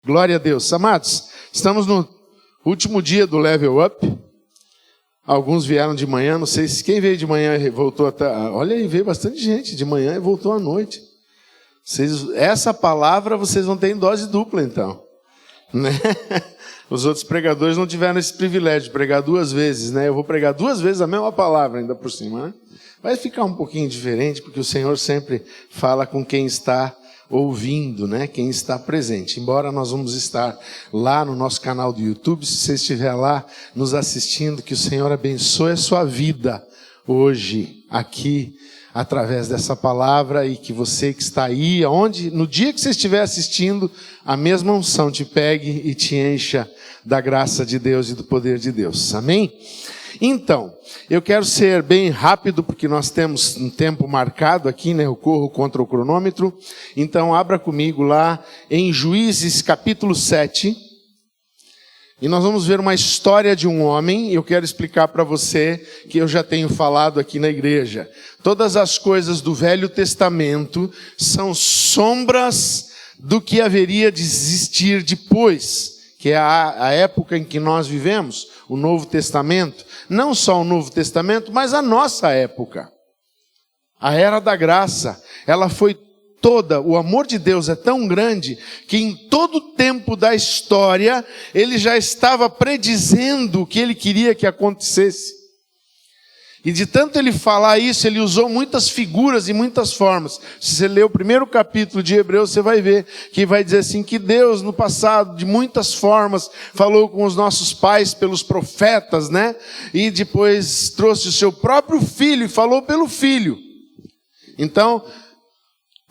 Glória a Deus. Amados, estamos no último dia do Level Up. Alguns vieram de manhã, não sei se quem veio de manhã e voltou até... Olha aí, veio bastante gente de manhã e voltou à noite. Essa palavra vocês vão ter em dose dupla, então. Né? Os outros pregadores não tiveram esse privilégio de pregar 2 vezes, né? Eu vou pregar 2 vezes a mesma palavra ainda por cima, né? Vai ficar um pouquinho diferente, porque o Senhor sempre fala com quem está ouvindo, né? Quem está presente. Embora nós vamos estar lá no nosso canal do YouTube, se você estiver lá nos assistindo, que o Senhor abençoe a sua vida hoje, aqui, através dessa palavra, e que você que está aí, no dia que você estiver assistindo, a mesma unção te pegue e te encha da graça de Deus e do poder de Deus. Amém? Então, eu quero ser bem rápido, porque nós temos um tempo marcado aqui, né? Eu corro contra o cronômetro. Então, abra comigo lá em Juízes capítulo 7. E nós vamos ver uma história de um homem. E eu quero explicar para você que eu já tenho falado aqui na igreja. Todas as coisas do Velho Testamento são sombras do que haveria de existir depois, que é a época em que nós vivemos, o Novo Testamento. Não só o Novo Testamento, mas a nossa época. A era da graça, ela foi toda, o amor de Deus é tão grande, que em todo o tempo da história, ele já estava predizendo o que ele queria que acontecesse. E de tanto ele falar isso, ele usou muitas figuras e muitas formas. Se você ler o primeiro capítulo de Hebreus, você vai ver que vai dizer assim, que Deus no passado, de muitas formas, falou com os nossos pais pelos profetas, né? E depois trouxe o seu próprio filho e falou pelo filho. Então,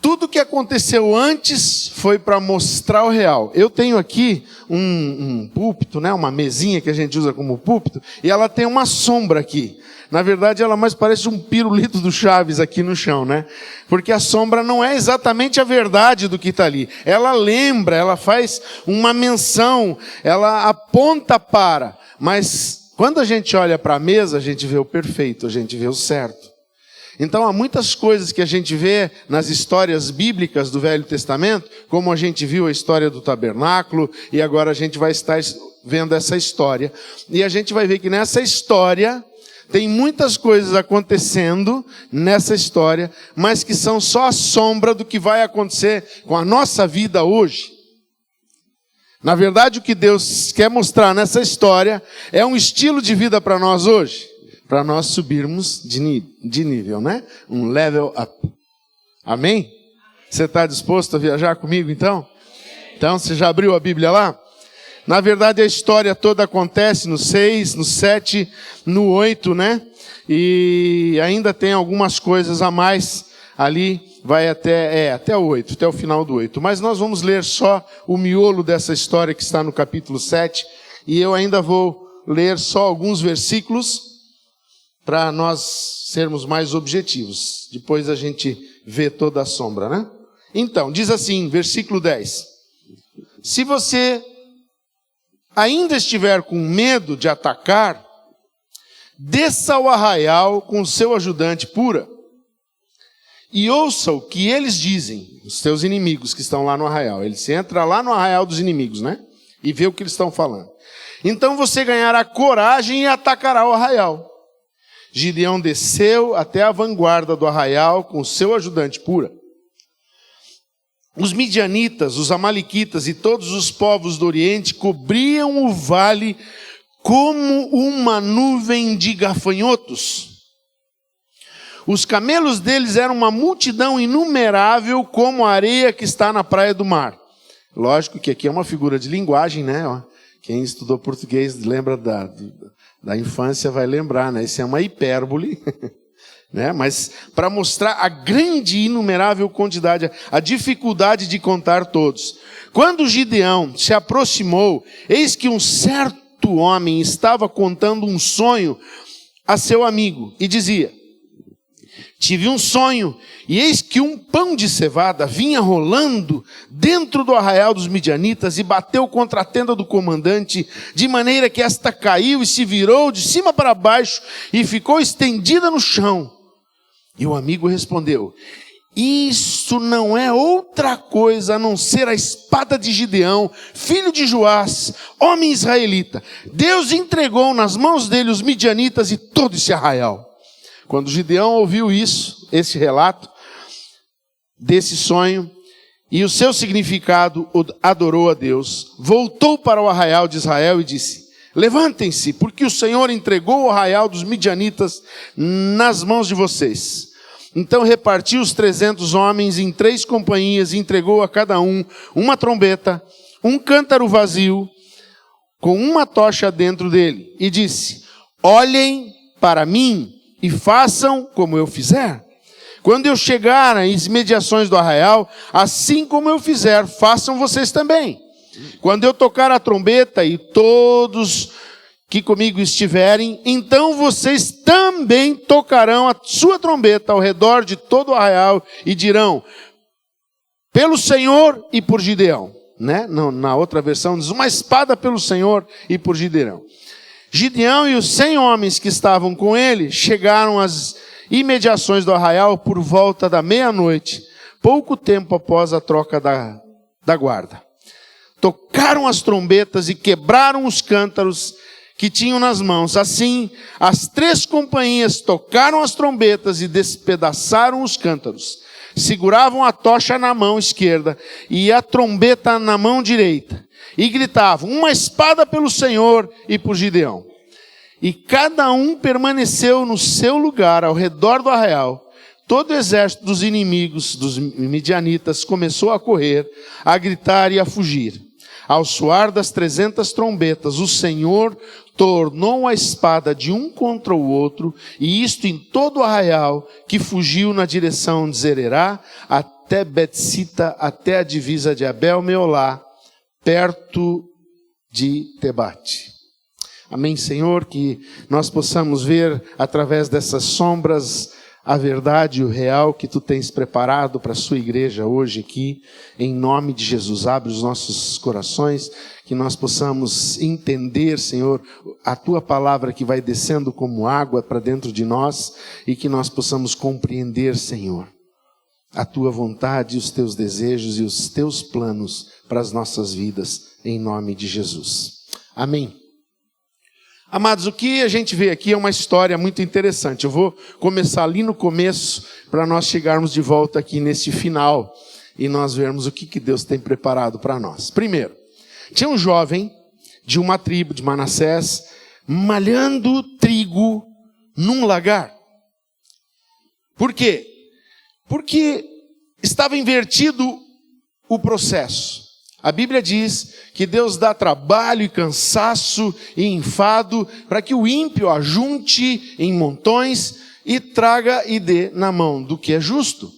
tudo que aconteceu antes foi para mostrar o real. Eu tenho aqui um púlpito, né? Uma mesinha que a gente usa como púlpito, e ela tem uma sombra aqui. Na verdade, ela mais parece um pirulito do Chaves aqui no chão, né? Porque a sombra não é exatamente a verdade do que está ali. Ela lembra, ela faz uma menção, ela aponta para. Mas quando a gente olha para a mesa, a gente vê o perfeito, a gente vê o certo. Então, há muitas coisas que a gente vê nas histórias bíblicas do Velho Testamento, como a gente viu a história do tabernáculo, e agora a gente vai estar vendo essa história. E a gente vai ver que nessa história... tem muitas coisas acontecendo nessa história, mas que são só a sombra do que vai acontecer com a nossa vida hoje. Na verdade, o que Deus quer mostrar nessa história é um estilo de vida para nós hoje, para nós subirmos de nível, né? Um level up. Amém? Você está disposto a viajar comigo então? Então, você já abriu a Bíblia lá? Na verdade, a história toda acontece no 6, no 7, no 8, né? E ainda tem algumas coisas a mais ali, vai até o 8, até o final do 8. Mas nós vamos ler só o miolo dessa história que está no capítulo 7. E eu ainda vou ler só alguns versículos para nós sermos mais objetivos. Depois a gente vê toda a sombra, né? Então, diz assim, versículo 10. Se você ainda estiver com medo de atacar, desça ao arraial com seu ajudante Pura, e ouça o que eles dizem, os teus inimigos que estão lá no arraial. Ele se entra lá no arraial dos inimigos, né? E vê o que eles estão falando. Então você ganhará coragem e atacará o arraial. Gideão desceu até a vanguarda do arraial com seu ajudante Pura. Os midianitas, os amalequitas e todos os povos do Oriente cobriam o vale como uma nuvem de gafanhotos. Os camelos deles eram uma multidão inumerável como a areia que está na praia do mar. Lógico que aqui é uma figura de linguagem, né? Quem estudou português lembra da infância vai lembrar, né? Isso é uma hipérbole. Né? Mas para mostrar a grande e inumerável quantidade, a dificuldade de contar todos. Quando Gideão se aproximou, eis que um certo homem estava contando um sonho a seu amigo e dizia: tive um sonho, e eis que um pão de cevada vinha rolando dentro do arraial dos midianitas e bateu contra a tenda do comandante, de maneira que esta caiu e se virou de cima para baixo e ficou estendida no chão. E o amigo respondeu: Isso não é outra coisa a não ser a espada de Gideão, filho de Joás, homem israelita. Deus entregou nas mãos dele os midianitas e todo esse arraial. Quando Gideão ouviu isso, esse relato desse sonho e o seu significado, adorou a Deus, voltou para o arraial de Israel e disse: levantem-se, porque o Senhor entregou o arraial dos midianitas nas mãos de vocês. Então repartiu os 300 homens em 3 companhias e entregou a cada um uma trombeta, um cântaro vazio, com uma tocha dentro dele. E disse: olhem para mim e façam como eu fizer. Quando eu chegar às imediações do arraial, assim como eu fizer, façam vocês também. Quando eu tocar a trombeta e todos que comigo estiverem, então vocês também tocarão a sua trombeta ao redor de todo o arraial e dirão: pelo Senhor e por Gideão. Né? Na outra versão diz: uma espada pelo Senhor e por Gideão. Gideão e os 100 homens que estavam com ele chegaram às imediações do arraial por volta da meia-noite, pouco tempo após a troca da guarda. Tocaram as trombetas e quebraram os cântaros que tinham nas mãos. Assim, as 3 companhias tocaram as trombetas e despedaçaram os cântaros. Seguravam a tocha na mão esquerda e a trombeta na mão direita. E gritavam: uma espada pelo Senhor e por Gideão. E cada um permaneceu no seu lugar ao redor do arraial. Todo o exército dos inimigos, dos midianitas, começou a correr, a gritar e a fugir. Ao soar das 300 trombetas, o Senhor tornou a espada de um contra o outro, e isto em todo o arraial, que fugiu na direção de Zererá, até Betsita, até a divisa de Abel-Meolá, perto de Tebate. Amém, Senhor, que nós possamos ver através dessas sombras a verdade e o real que Tu tens preparado para a Sua igreja hoje aqui, em nome de Jesus. Abre os nossos corações, que nós possamos entender, Senhor, a Tua palavra que vai descendo como água para dentro de nós, e que nós possamos compreender, Senhor, a Tua vontade, os Teus desejos e os Teus planos para as nossas vidas, em nome de Jesus. Amém. Amados, o que a gente vê aqui é uma história muito interessante. Eu vou começar ali no começo para nós chegarmos de volta aqui nesse final e nós vermos o que Deus tem preparado para nós. Primeiro, tinha um jovem de uma tribo de Manassés malhando trigo num lagar. Por quê? Porque estava invertido o processo. A Bíblia diz que Deus dá trabalho e cansaço e enfado para que o ímpio ajunte em montões e traga e dê na mão do que é justo.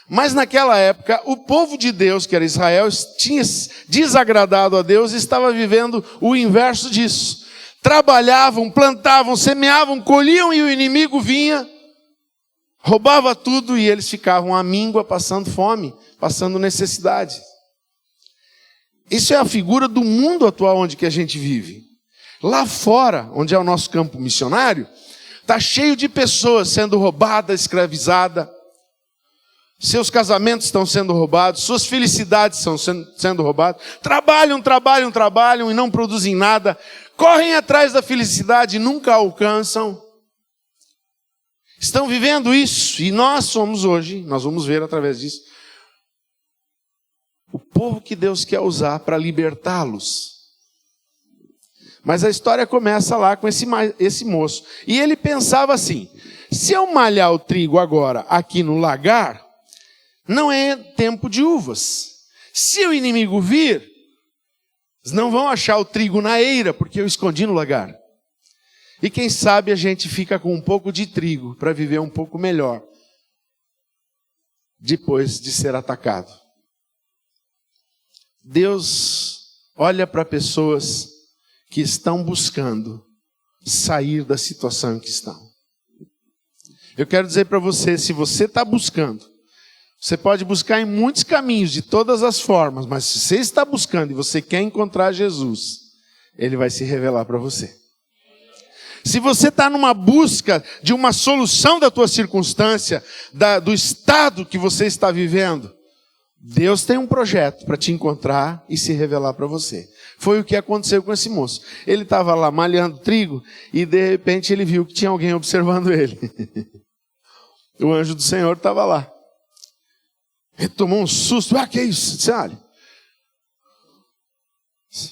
Mas naquela época, o povo de Deus, que era Israel, tinha desagradado a Deus e estava vivendo o inverso disso. Trabalhavam, plantavam, semeavam, colhiam e o inimigo vinha, roubava tudo e eles ficavam à míngua, passando fome, passando necessidade. Isso é a figura do mundo atual onde que a gente vive. Lá fora, onde é o nosso campo missionário, está cheio de pessoas sendo roubadas, escravizadas. Seus casamentos estão sendo roubados, suas felicidades estão sendo roubadas. Trabalham e não produzem nada. Correm atrás da felicidade e nunca a alcançam. Estão vivendo isso e nós somos hoje, nós vamos ver através disso, o povo que Deus quer usar para libertá-los. Mas a história começa lá com esse moço. E ele pensava assim: se eu malhar o trigo agora aqui no lagar, não é tempo de uvas. Se o inimigo vir, eles não vão achar o trigo na eira, porque eu escondi no lagar. E quem sabe a gente fica com um pouco de trigo para viver um pouco melhor depois de ser atacado. Deus olha para pessoas que estão buscando sair da situação em que estão. Eu quero dizer para você, se você está buscando, você pode buscar em muitos caminhos, de todas as formas, mas se você está buscando e você quer encontrar Jesus, Ele vai se revelar para você. Se você está numa busca de uma solução da tua circunstância, do estado que você está vivendo, Deus tem um projeto para te encontrar e se revelar para você. Foi o que aconteceu com esse moço. Ele estava lá malhando trigo e de repente ele viu que tinha alguém observando ele. O anjo do Senhor estava lá. Ele tomou um susto. Que é isso? Disse, olha,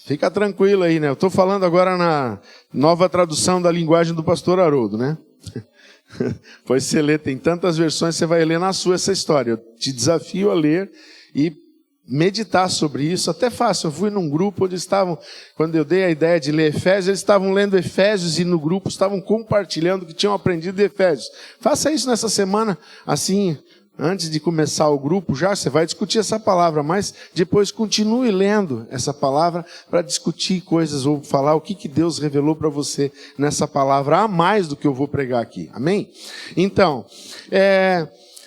fica tranquilo aí, né? Eu estou falando agora na nova tradução da linguagem do pastor Haroldo, né? Pois você lê, tem tantas versões, você vai ler na sua essa história. Eu te desafio a ler e meditar sobre isso. Até fácil, eu fui num grupo onde estavam, quando eu dei a ideia de ler Efésios, eles estavam lendo Efésios e no grupo estavam compartilhando o que tinham aprendido de Efésios. Faça isso nessa semana, assim, antes de começar o grupo, já você vai discutir essa palavra, mas depois continue lendo essa palavra para discutir coisas ou falar o que Deus revelou para você nessa palavra, a mais do que eu vou pregar aqui. Amém? Então,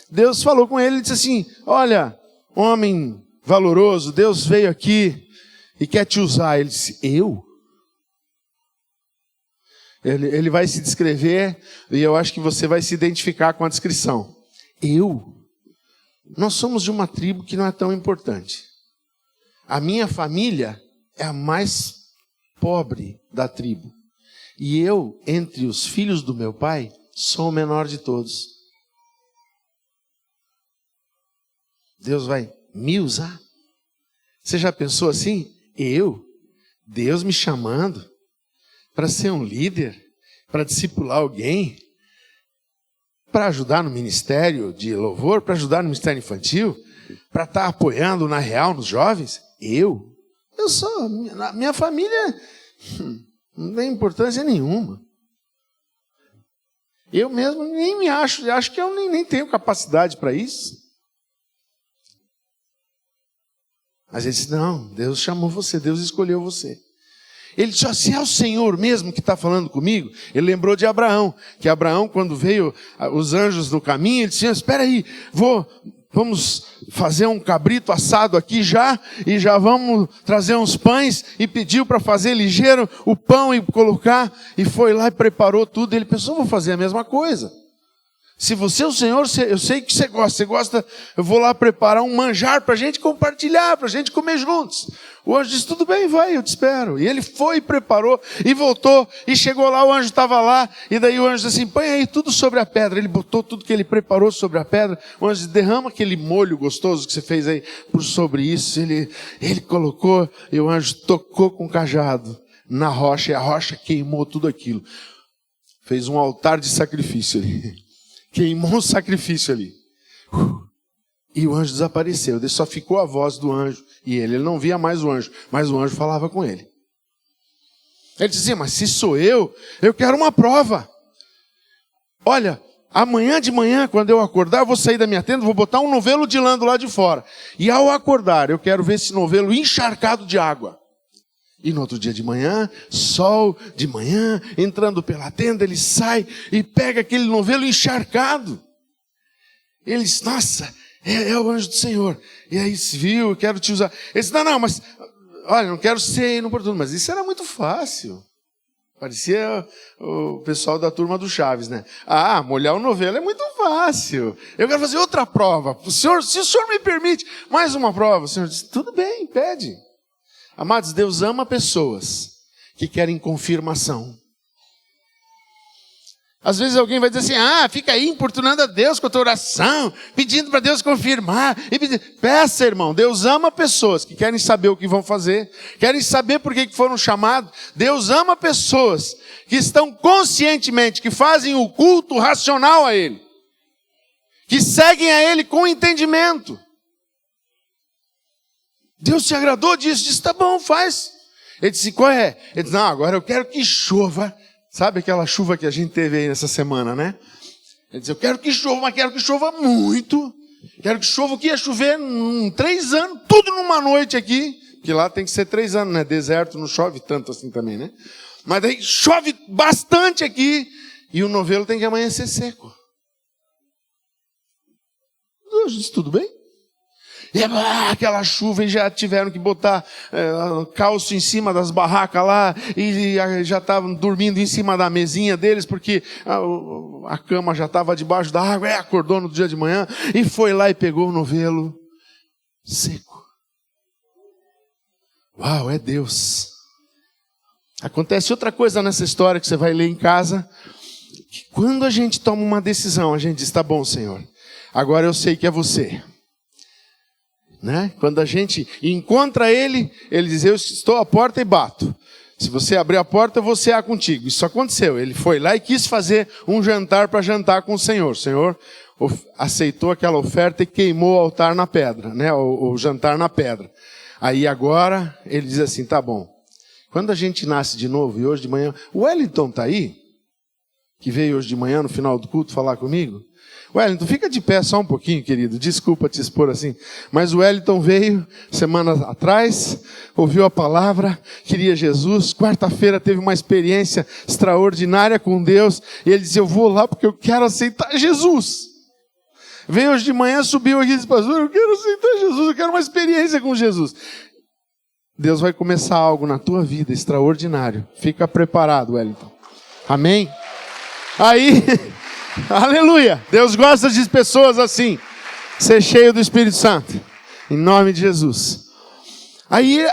Deus falou com ele e disse assim, olha, homem valoroso, Deus veio aqui e quer te usar. Ele disse, eu? Ele vai se descrever e eu acho que você vai se identificar com a descrição. Eu? Nós somos de uma tribo que não é tão importante. A minha família é a mais pobre da tribo. E eu, entre os filhos do meu pai, sou o menor de todos. Deus vai me usar? Você já pensou assim? Deus me chamando para ser um líder, para discipular alguém, para ajudar no ministério de louvor, para ajudar no ministério infantil, para estar apoiando na real nos jovens? Eu sou, minha família não tem importância nenhuma. Eu mesmo nem me acho que eu nem tenho capacidade para isso. Mas ele disse, não, Deus chamou você, Deus escolheu você. Ele disse, se é o Senhor mesmo que está falando comigo, ele lembrou de Abraão, que Abraão, quando veio os anjos no caminho, ele disse, espera aí, vamos fazer um cabrito assado aqui já, e já vamos trazer uns pães, e pediu para fazer ligeiro o pão e colocar, e foi lá e preparou tudo, ele pensou, vou fazer a mesma coisa. Se você é o Senhor, eu sei que você gosta, eu vou lá preparar um manjar para a gente compartilhar, para a gente comer juntos. O anjo disse, tudo bem, vai, eu te espero. E ele foi e preparou, e voltou, e chegou lá, o anjo estava lá, e daí o anjo disse assim, põe aí tudo sobre a pedra. Ele botou tudo que ele preparou sobre a pedra, o anjo disse, derrama aquele molho gostoso que você fez aí por sobre isso. Ele colocou, e o anjo tocou com o cajado na rocha, e a rocha queimou tudo aquilo. Fez um altar de sacrifício ali. Queimou um sacrifício ali. E o anjo desapareceu. Só ficou a voz do anjo. E ele não via mais o anjo. Mas o anjo falava com ele. Ele dizia, mas se sou eu quero uma prova. Olha, amanhã de manhã, quando eu acordar, eu vou sair da minha tenda, vou botar um novelo de lã do lado de fora. E ao acordar, eu quero ver esse novelo encharcado de água. E no outro dia de manhã, sol de manhã, entrando pela tenda, ele sai e pega aquele novelo encharcado. Ele diz, nossa, é o anjo do Senhor. E aí se viu, eu quero te usar. Ele disse, não, mas, olha, não quero ser inoportuno, mas isso era muito fácil. Parecia o pessoal da turma do Chaves, né? Molhar o novelo é muito fácil. Eu quero fazer outra prova. Se o senhor me permite, mais uma prova. O senhor disse, tudo bem, pede. Amados, Deus ama pessoas que querem confirmação. Às vezes alguém vai dizer assim, fica aí importunando a Deus com a tua oração, pedindo para Deus confirmar. Peça, irmão, Deus ama pessoas que querem saber o que vão fazer, querem saber por que foram chamados. Deus ama pessoas que estão conscientemente, que fazem o culto racional a Ele, que seguem a Ele com entendimento. Deus se agradou disso, disse, tá bom, faz. Ele disse, qual é? Ele disse, não, agora eu quero que chova. Sabe aquela chuva que a gente teve aí nessa semana, né? Ele disse, eu quero que chova, mas quero que chova muito. Quero que chova o que ia chover em 3 anos, tudo numa noite aqui. Que lá tem que ser 3 anos, né? Deserto não chove tanto assim também, né? Mas daí chove bastante aqui e o novelo tem que amanhecer seco. Deus disse, tudo bem? E aquela chuva, e já tiveram que botar calço em cima das barracas lá, e já estavam dormindo em cima da mesinha deles, porque a cama já estava debaixo da água. Acordou no dia de manhã, e foi lá e pegou o novelo seco. Uau, é Deus. Acontece outra coisa nessa história que você vai ler em casa, que quando a gente toma uma decisão, a gente diz, tá bom, Senhor, agora eu sei que é você. Né? Quando a gente encontra ele, ele diz, eu estou à porta e bato. Se você abrir a porta, eu vou cear contigo. Isso aconteceu. Ele foi lá e quis fazer um jantar para jantar com o Senhor. O Senhor aceitou aquela oferta e queimou o altar na pedra, né? O jantar na pedra. Aí agora, ele diz assim, tá bom. Quando a gente nasce de novo, e hoje de manhã... O Wellington está aí? Que veio hoje de manhã, no final do culto, falar comigo? Wellington, fica de pé só um pouquinho, querido. Desculpa te expor assim. Mas o Wellington veio semanas atrás, ouviu a palavra, queria Jesus. Quarta-feira teve uma experiência extraordinária com Deus. E ele disse, eu vou lá porque eu quero aceitar Jesus. Veio hoje de manhã, subiu aqui e disse, pastor, eu quero aceitar Jesus, eu quero uma experiência com Jesus. Deus vai começar algo na tua vida extraordinário. Fica preparado, Wellington. Amém? Aí... Aleluia! Deus gosta de pessoas assim. Ser cheio do Espírito Santo. Em nome de Jesus. Aí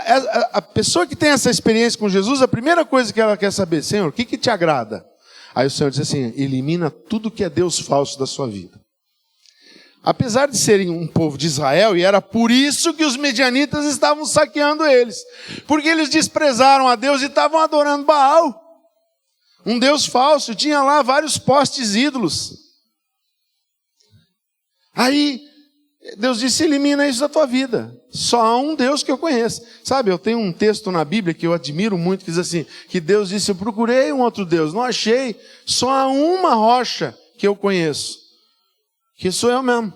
a pessoa que tem essa experiência com Jesus, a primeira coisa que ela quer saber, Senhor, o que te agrada? Aí o Senhor diz assim, elimina tudo que é Deus falso da sua vida. Apesar de serem um povo de Israel, e era por isso que os medianitas estavam saqueando eles. Porque eles desprezaram a Deus e estavam adorando Baal. Um Deus falso, tinha lá vários postes ídolos. Aí, Deus disse, elimina isso da tua vida. Só há um Deus que eu conheço. Sabe, eu tenho um texto na Bíblia que eu admiro muito, que diz assim, que Deus disse, eu procurei um outro Deus, não achei. Só há uma rocha que eu conheço, que sou eu mesmo.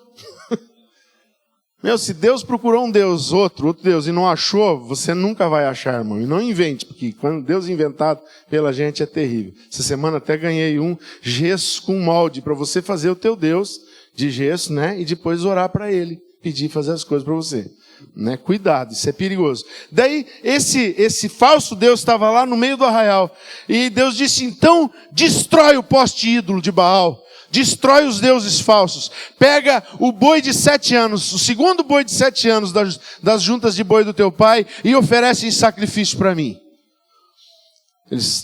Meu, se Deus procurou um Deus, outro Deus, e não achou, você nunca vai achar, irmão. E não invente, porque quando Deus inventado pela gente é terrível. Essa semana até ganhei um gesso com molde, para você fazer o teu Deus de gesso, né? E depois orar para ele, pedir fazer as coisas para você. Né? Cuidado, isso é perigoso. Daí, esse falso Deus estava lá no meio do arraial. E Deus disse, então, destrói o poste ídolo de Baal. Destrói os deuses falsos. Pega o boi de 7 anos, o segundo boi de 7 anos das juntas de boi do teu pai e oferece em sacrifício para mim.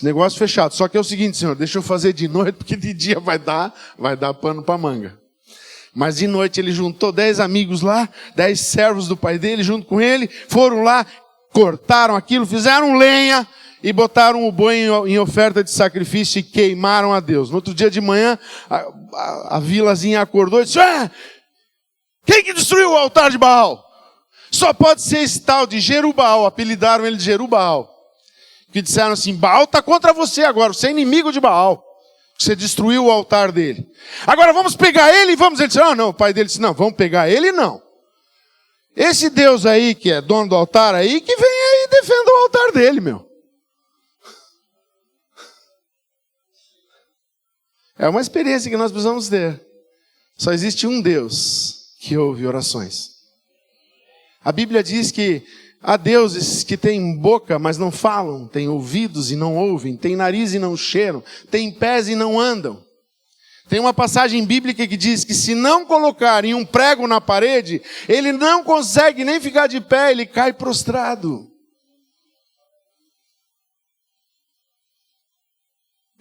Negócio fechado. Só que é o seguinte, Senhor, deixa eu fazer de noite, porque de dia vai dar pano para manga. Mas de noite ele juntou 10 amigos lá, 10 servos do pai dele junto com ele, foram lá, cortaram aquilo, fizeram lenha, e botaram o boi em oferta de sacrifício e queimaram a Deus. No outro dia de manhã, a vilazinha acordou e disse, quem que destruiu o altar de Baal? Só pode ser esse tal de Jerubaal, apelidaram ele de Jerubaal. Que disseram assim, Baal está contra você agora, você é inimigo de Baal. Você destruiu o altar dele. Agora vamos pegar ele e vamos... Ele disse, não, o pai dele disse, não, vamos pegar ele não. Esse Deus aí, que é dono do altar aí, que vem aí e defenda o altar dele, meu. É uma experiência que nós precisamos ter. Só existe um Deus que ouve orações. A Bíblia diz que há deuses que têm boca, mas não falam, têm ouvidos e não ouvem, têm nariz e não cheiram, têm pés e não andam. Tem uma passagem bíblica que diz que se não colocarem um prego na parede, ele não consegue nem ficar de pé, ele cai prostrado.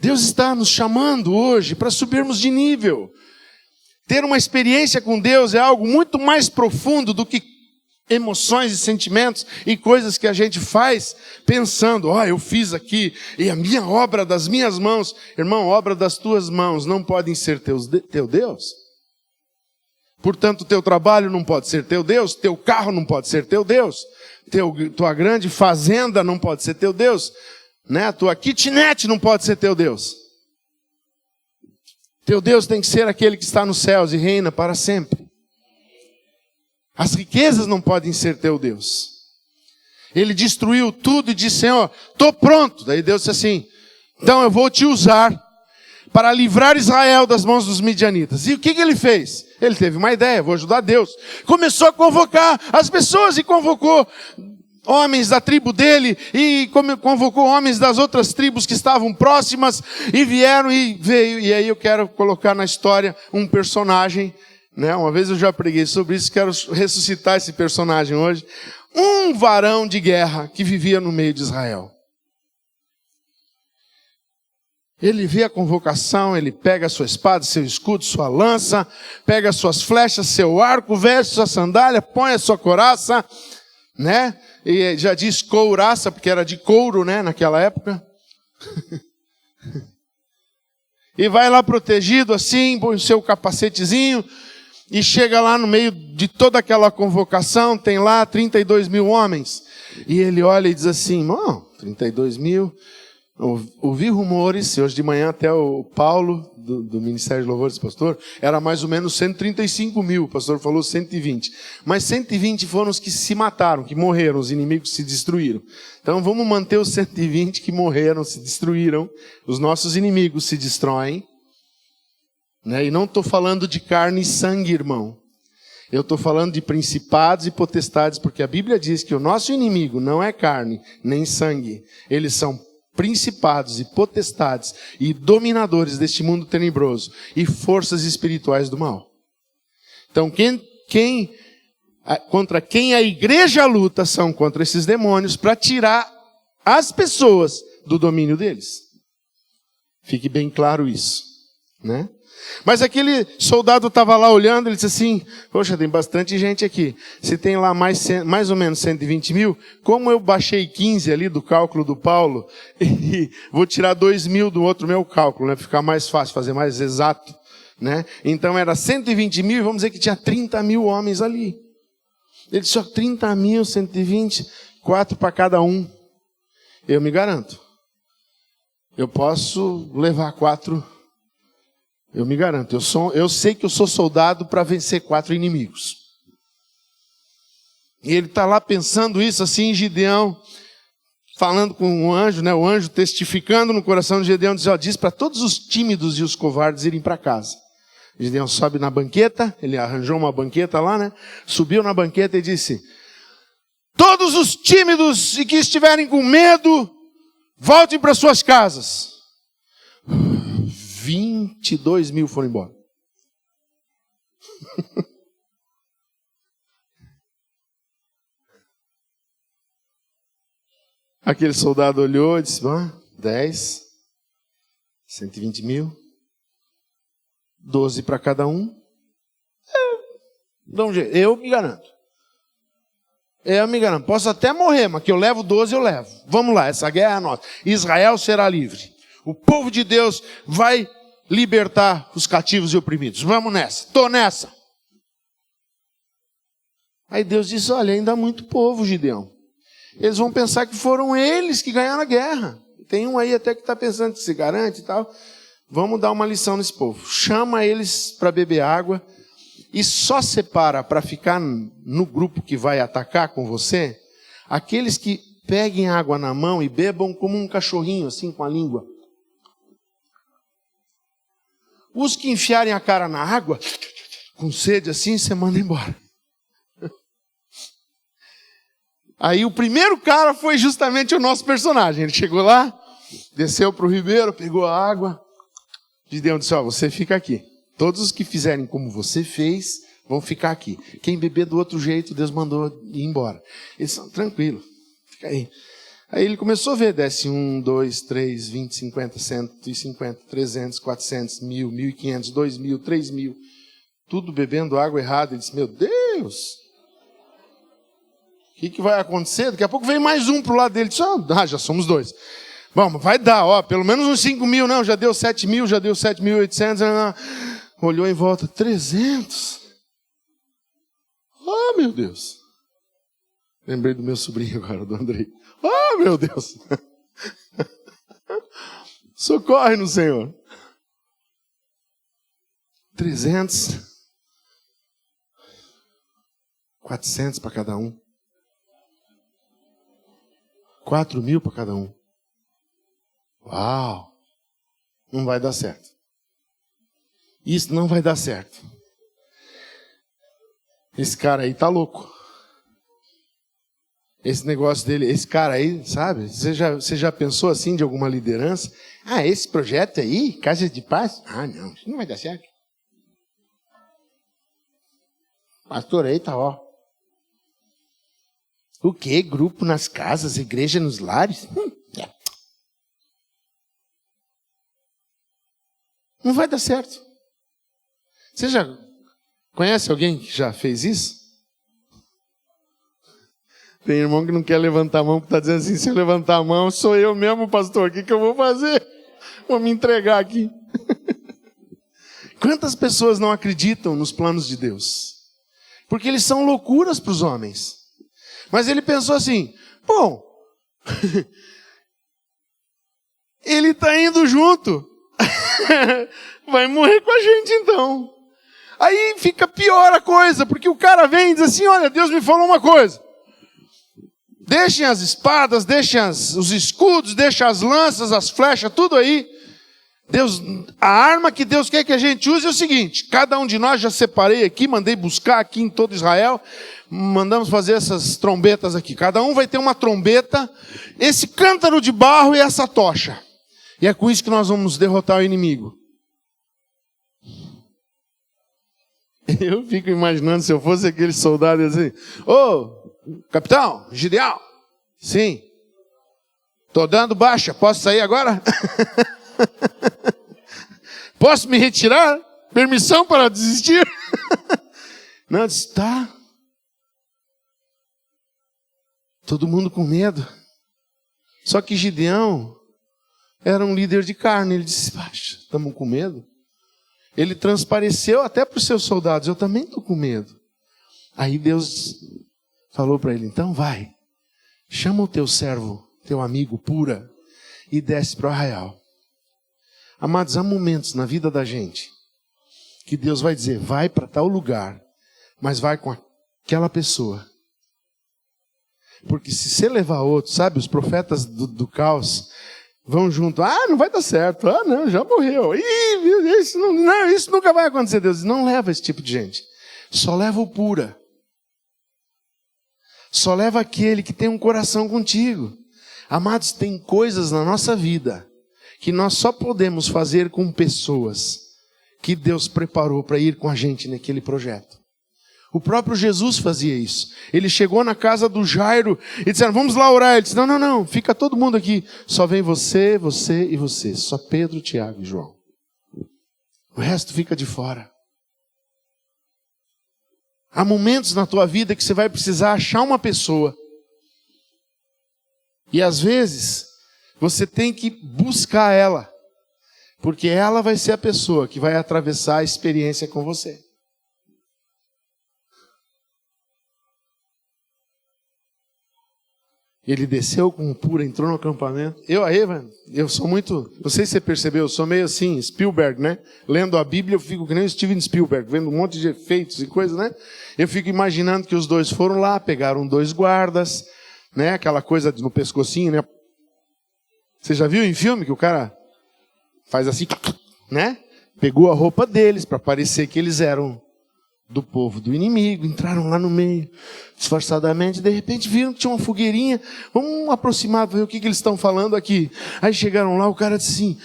Deus está nos chamando hoje para subirmos de nível. Ter uma experiência com Deus é algo muito mais profundo do que emoções e sentimentos e coisas que a gente faz pensando, eu fiz aqui, e a minha obra das minhas mãos. Irmão, obra das tuas mãos não podem ser teu Deus. Portanto, teu trabalho não pode ser teu Deus, teu carro não pode ser teu Deus, tua grande fazenda não pode ser teu Deus. Né? A tua kitnet não pode ser teu Deus. Teu Deus tem que ser aquele que está nos céus e reina para sempre. As riquezas não podem ser teu Deus. Ele destruiu tudo e disse, Senhor, estou pronto. Daí Deus disse assim, então eu vou te usar para livrar Israel das mãos dos midianitas. E o que ele fez? Ele teve uma ideia, vou ajudar Deus. Começou a convocar as pessoas e convocou homens da tribo dele e convocou homens das outras tribos que estavam próximas e vieram e veio. E aí eu quero colocar na história um personagem, né? Uma vez eu já preguei sobre isso, quero ressuscitar esse personagem hoje. Um varão de guerra que vivia no meio de Israel. Ele vê a convocação, ele pega a sua espada, seu escudo, sua lança, pega as suas flechas, seu arco, veste sua sandália, põe a sua couraça, né? E já diz couraça, porque era de couro, né, naquela época. E vai lá protegido assim, põe o seu capacetezinho, e chega lá no meio de toda aquela convocação, tem lá 32 mil homens. E ele olha e diz assim, 32 mil... Ouvi rumores, hoje de manhã até o Paulo, do Ministério de Louvores, pastor, era mais ou menos 135 mil, o pastor falou 120. Mas 120 foram os que se mataram, que morreram, os inimigos se destruíram. Então vamos manter os 120 que morreram, se destruíram, os nossos inimigos se destroem. Né? E não estou falando de carne e sangue, irmão. Eu estou falando de principados e potestades, porque a Bíblia diz que o nosso inimigo não é carne nem sangue, eles são principados e potestades e dominadores deste mundo tenebroso e forças espirituais do mal. Então, contra quem a igreja luta são contra esses demônios para tirar as pessoas do domínio deles. Fique bem claro isso, né? Mas aquele soldado estava lá olhando, ele disse assim, poxa, tem bastante gente aqui. Se tem lá mais ou menos 120 mil, como eu baixei 15 ali do cálculo do Paulo, e vou tirar 2 mil do outro meu cálculo, né? Ficar mais fácil, fazer mais exato, né? Então era 120 mil e vamos dizer que tinha 30 mil homens ali. Ele disse, 30 mil, 120, 4 para cada um. Eu me garanto. Eu posso levar 4. Eu me garanto, eu sei que eu sou soldado para vencer 4 inimigos. E ele está lá pensando isso assim, Gideão, falando com o anjo, né? O anjo testificando no coração de Gideão, diz para todos os tímidos e os covardes irem para casa. Gideão sobe na banqueta, ele arranjou uma banqueta lá, né? Subiu na banqueta e disse, todos os tímidos e que estiverem com medo, voltem para suas casas. 22 mil foram embora. Aquele soldado olhou e disse, 10, 120 mil, 12 para cada um. Eu me garanto. Eu me garanto. Posso até morrer, mas que eu levo 12, eu levo. Vamos lá, essa guerra é nossa. Israel será livre. O povo de Deus vai libertar os cativos e oprimidos. Vamos nessa. Estou nessa. Aí Deus disse, olha, ainda há muito povo, Gideão. Eles vão pensar que foram eles que ganharam a guerra. Tem um aí até que está pensando que se garante e tal. Vamos dar uma lição nesse povo. Chama eles para beber água e só separa para ficar no grupo que vai atacar com você aqueles que peguem água na mão e bebam como um cachorrinho, assim, com a língua. Os que enfiarem a cara na água, com sede assim, você manda embora. Aí o primeiro cara foi justamente o nosso personagem. Ele chegou lá, desceu para o ribeiro, pegou a água. Gideão disse, você fica aqui. Todos os que fizerem como você fez, vão ficar aqui. Quem beber do outro jeito, Deus mandou ir embora. Eles são tranquilos, fica aí. Aí ele começou a ver, desce 1, 2, 3, 20, 50, 150, 300, 400, 1.000, 1.500, 2.000, 3.000. Tudo bebendo água errada. Ele disse, meu Deus, o que vai acontecer? Daqui a pouco vem mais um para o lado dele. Ele disse, já somos 2. Bom, vai dar, pelo menos uns 5.000, não, já deu 7.000, já deu 7.800. Olhou em volta, 300. Oh, meu Deus. Lembrei do meu sobrinho agora, do Andrei. Oh, meu Deus. Socorre-nos, Senhor. 300. 400 para cada um. 4.000 para cada um. Uau. Não vai dar certo. Isso não vai dar certo. esse cara aí tá louco. Esse negócio dele, esse cara aí, sabe? Você já pensou assim de alguma liderança? Ah, esse projeto aí, Casa de Paz? Ah, não, isso não vai dar certo. Pastor aí tá, ó. O quê? Grupo nas casas, igreja nos lares? Não vai dar certo. Você já conhece alguém que já fez isso? Tem irmão que não quer levantar a mão, porque está dizendo assim, se eu levantar a mão, sou eu mesmo, pastor, o que eu vou fazer? Vou me entregar aqui. Quantas pessoas não acreditam nos planos de Deus? Porque eles são loucuras para os homens. Mas ele pensou assim, bom, ele está indo junto, vai morrer com a gente então. Aí fica pior a coisa, porque o cara vem e diz assim, olha, Deus me falou uma coisa. Deixem as espadas, deixem os escudos, deixem as lanças, as flechas, tudo aí. Deus, a arma que Deus quer que a gente use é o seguinte, cada um de nós, já separei aqui, mandei buscar aqui em todo Israel, mandamos fazer essas trombetas aqui. Cada um vai ter uma trombeta, esse cântaro de barro e essa tocha. E é com isso que nós vamos derrotar o inimigo. Eu fico imaginando se eu fosse aquele soldado assim, capitão, Gideão, sim, tô dando baixa, posso sair agora? Posso me retirar? Permissão para desistir? Não, disse, tá. Todo mundo com medo. Só que Gideão era um líder de carne, ele disse, baixa, estamos com medo? Ele transpareceu até para os seus soldados, eu também estou com medo. Aí Deus falou para ele, então vai, chama o teu servo, teu amigo Pura, e desce para o arraial. Amados, há momentos na vida da gente que Deus vai dizer, vai para tal lugar, mas vai com aquela pessoa. Porque se você levar outro, sabe, os profetas do caos vão junto, não vai dar certo, não, já morreu, isso nunca vai acontecer. Deus diz, não leva esse tipo de gente, só leva o Pura. Só leva aquele que tem um coração contigo. Amados, tem coisas na nossa vida que nós só podemos fazer com pessoas que Deus preparou para ir com a gente naquele projeto. O próprio Jesus fazia isso. Ele chegou na casa do Jairo e disseram, vamos lá orar. Ele disse, não, fica todo mundo aqui. Só vem você, você e você. Só Pedro, Tiago e João. O resto fica de fora. Há momentos na tua vida que você vai precisar achar uma pessoa. E às vezes, você tem que buscar ela. Porque ela vai ser a pessoa que vai atravessar a experiência com você. Ele desceu com o Pura, entrou no acampamento. Eu sou muito, não sei se você percebeu, eu sou meio assim, Spielberg, né? Lendo a Bíblia, eu fico que nem o Steven Spielberg, vendo um monte de efeitos e coisas, né? Eu fico imaginando que os dois foram lá, pegaram 2 guardas, né? Aquela coisa no pescocinho, né? Você já viu em filme que o cara faz assim, né? Pegou a roupa deles para parecer que eles eram do povo do inimigo, entraram lá no meio, disfarçadamente, de repente viram que tinha uma fogueirinha, vamos aproximar, ver o que eles estão falando aqui. Aí chegaram lá, o cara disse assim,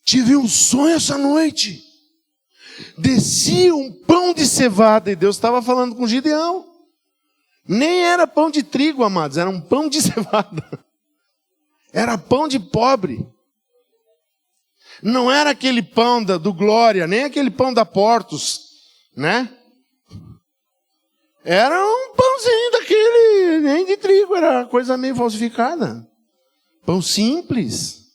tive um sonho essa noite, descia um pão de cevada, e Deus estava falando com Gideão, nem era pão de trigo, amados, era um pão de cevada, era pão de pobre. Não era aquele pão do Glória, nem aquele pão da Portos, né? Era um pãozinho daquele, nem de trigo, era coisa meio falsificada. Pão simples.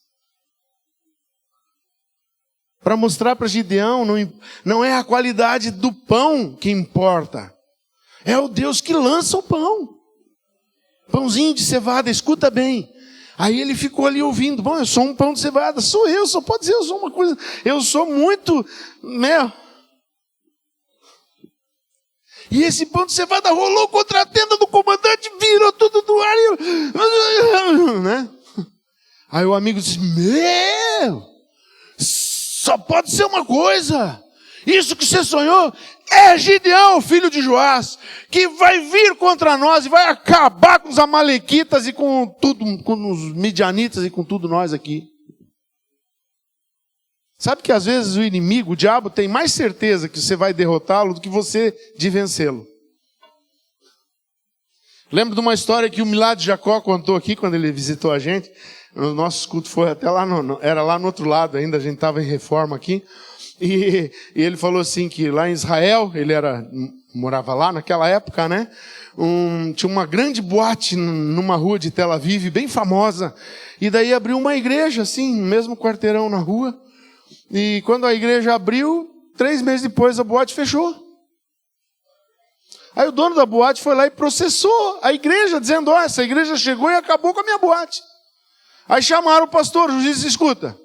Para mostrar para Gideão, não é a qualidade do pão que importa. É o Deus que lança o pão. Pãozinho de cevada, escuta bem. Aí ele ficou ali ouvindo, bom, eu sou um pão de cevada, sou eu, só pode dizer, eu sou uma coisa, eu sou muito, né? E esse pão de cevada rolou contra a tenda do comandante, virou tudo do ar, né? Aí o amigo disse, só pode ser uma coisa, isso que você sonhou É Gideão, filho de Joás, que vai vir contra nós e vai acabar com os amalequitas e com tudo, com os midianitas e com tudo nós aqui. Sabe que às vezes o inimigo, o diabo, tem mais certeza que você vai derrotá-lo do que você de vencê-lo. Lembro de uma história que o Milá de Jacó contou aqui quando ele visitou a gente. O nosso culto foi até lá, era lá no outro lado ainda, a gente estava em reforma aqui. E ele falou assim que lá em Israel, ele morava lá naquela época, né? Tinha uma grande boate numa rua de Tel Aviv, bem famosa. E daí abriu uma igreja, assim, no mesmo quarteirão na rua. E quando a igreja abriu, 3 meses depois a boate fechou. Aí o dono da boate foi lá e processou a igreja, dizendo, essa igreja chegou e acabou com a minha boate. Aí chamaram o pastor, o juiz disse, escuta,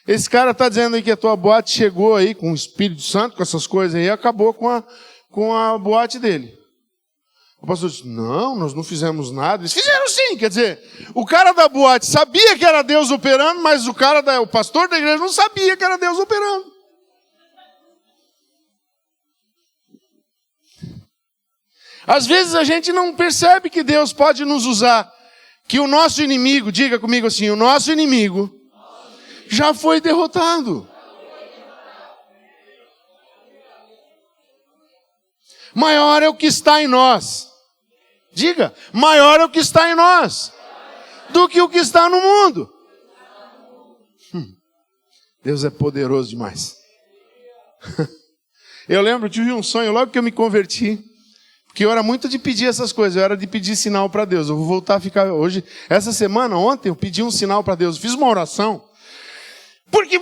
esse cara está dizendo aí que a tua boate chegou aí com o Espírito Santo, com essas coisas aí, e acabou com a boate dele. O pastor disse, não, nós não fizemos nada. Eles fizeram sim, quer dizer, o cara da boate sabia que era Deus operando, mas o pastor da igreja não sabia que era Deus operando. Às vezes a gente não percebe que Deus pode nos usar, que o nosso inimigo, diga comigo assim, o nosso inimigo já foi derrotado. Maior é o que está em nós. Diga, maior é o que está em nós do que o que está no mundo. Deus é poderoso demais. Eu lembro, tive um sonho logo que eu me converti, porque eu era muito de pedir essas coisas, eu era de pedir sinal para Deus. Eu vou voltar a ficar hoje, essa semana, ontem, eu pedi um sinal para Deus, fiz uma oração. Porque,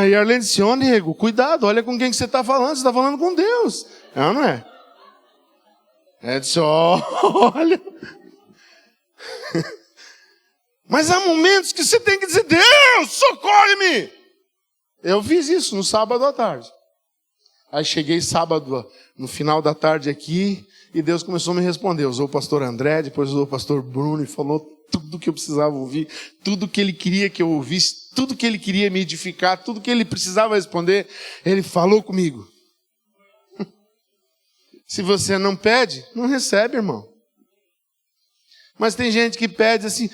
e Arlene disse, nego, cuidado, olha com quem que você está falando, você está falando com Deus. Não é? É disse, olha. Mas há momentos que você tem que dizer, Deus, socorre-me. Eu fiz isso no sábado à tarde. Aí cheguei sábado, no final da tarde aqui, e Deus começou a me responder. Usou o pastor André, depois usou o pastor Bruno e falou tudo que eu precisava ouvir, tudo que ele queria que eu ouvisse, tudo que ele queria me edificar, tudo que ele precisava responder, ele falou comigo. Se você não pede, não recebe, irmão. Mas tem gente que pede assim,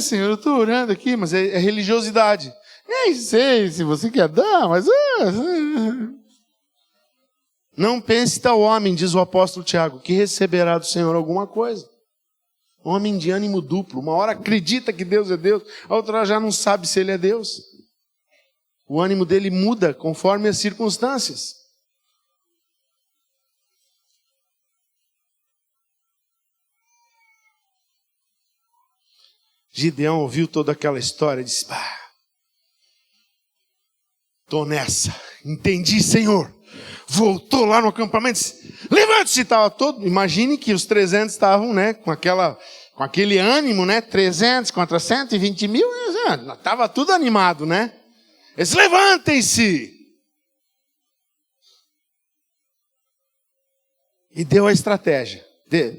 Senhor, eu estou orando aqui, mas é religiosidade. Nem sei se você quer dar, mas... Não pense tal homem, diz o apóstolo Tiago, que receberá do Senhor alguma coisa. Homem de ânimo duplo. Uma hora acredita que Deus é Deus, a outra já não sabe se Ele é Deus. O ânimo dele muda conforme as circunstâncias. Gideão ouviu toda aquela história e disse, estou nessa, entendi, Senhor. Voltou lá no acampamento, disse, levante-se, estava todo. Imagine que os 300 estavam, né, com aquele ânimo, né, 300 contra 120 mil, estava tudo animado, né? Eles levantem-se. E deu a estratégia.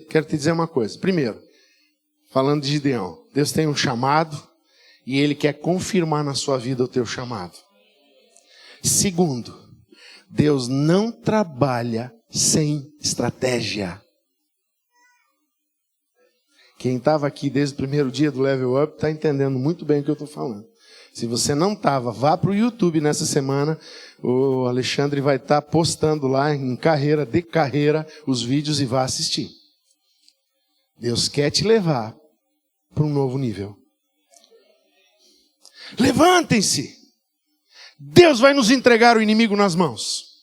Quero te dizer uma coisa. Primeiro, falando de Gideão, Deus tem um chamado e Ele quer confirmar na sua vida o teu chamado. Segundo, Deus não trabalha sem estratégia. Quem estava aqui desde o primeiro dia do Level Up está entendendo muito bem o que eu estou falando. Se você não estava, vá para o YouTube nessa semana. O Alexandre vai estar postando lá em carreira, de carreira, os vídeos e vá assistir. Deus quer te levar para um novo nível. Levantem-se. Deus vai nos entregar o inimigo nas mãos.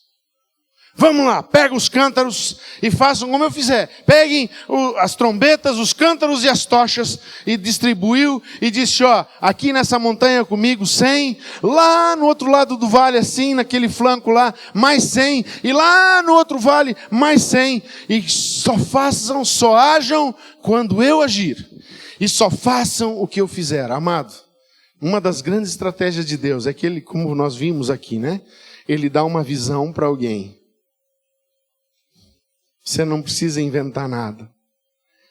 Vamos lá, pega os cântaros e façam como eu fizer. Peguem as trombetas, os cântaros e as tochas. E distribuiu e disse, aqui nessa montanha comigo 100. Lá no outro lado do vale assim, naquele flanco lá, mais 100. E lá no outro vale, mais 100. E só ajam quando eu agir. E só façam o que eu fizer. Amado, uma das grandes estratégias de Deus é que Ele, como nós vimos aqui, né? Ele dá uma visão para alguém. Você não precisa inventar nada.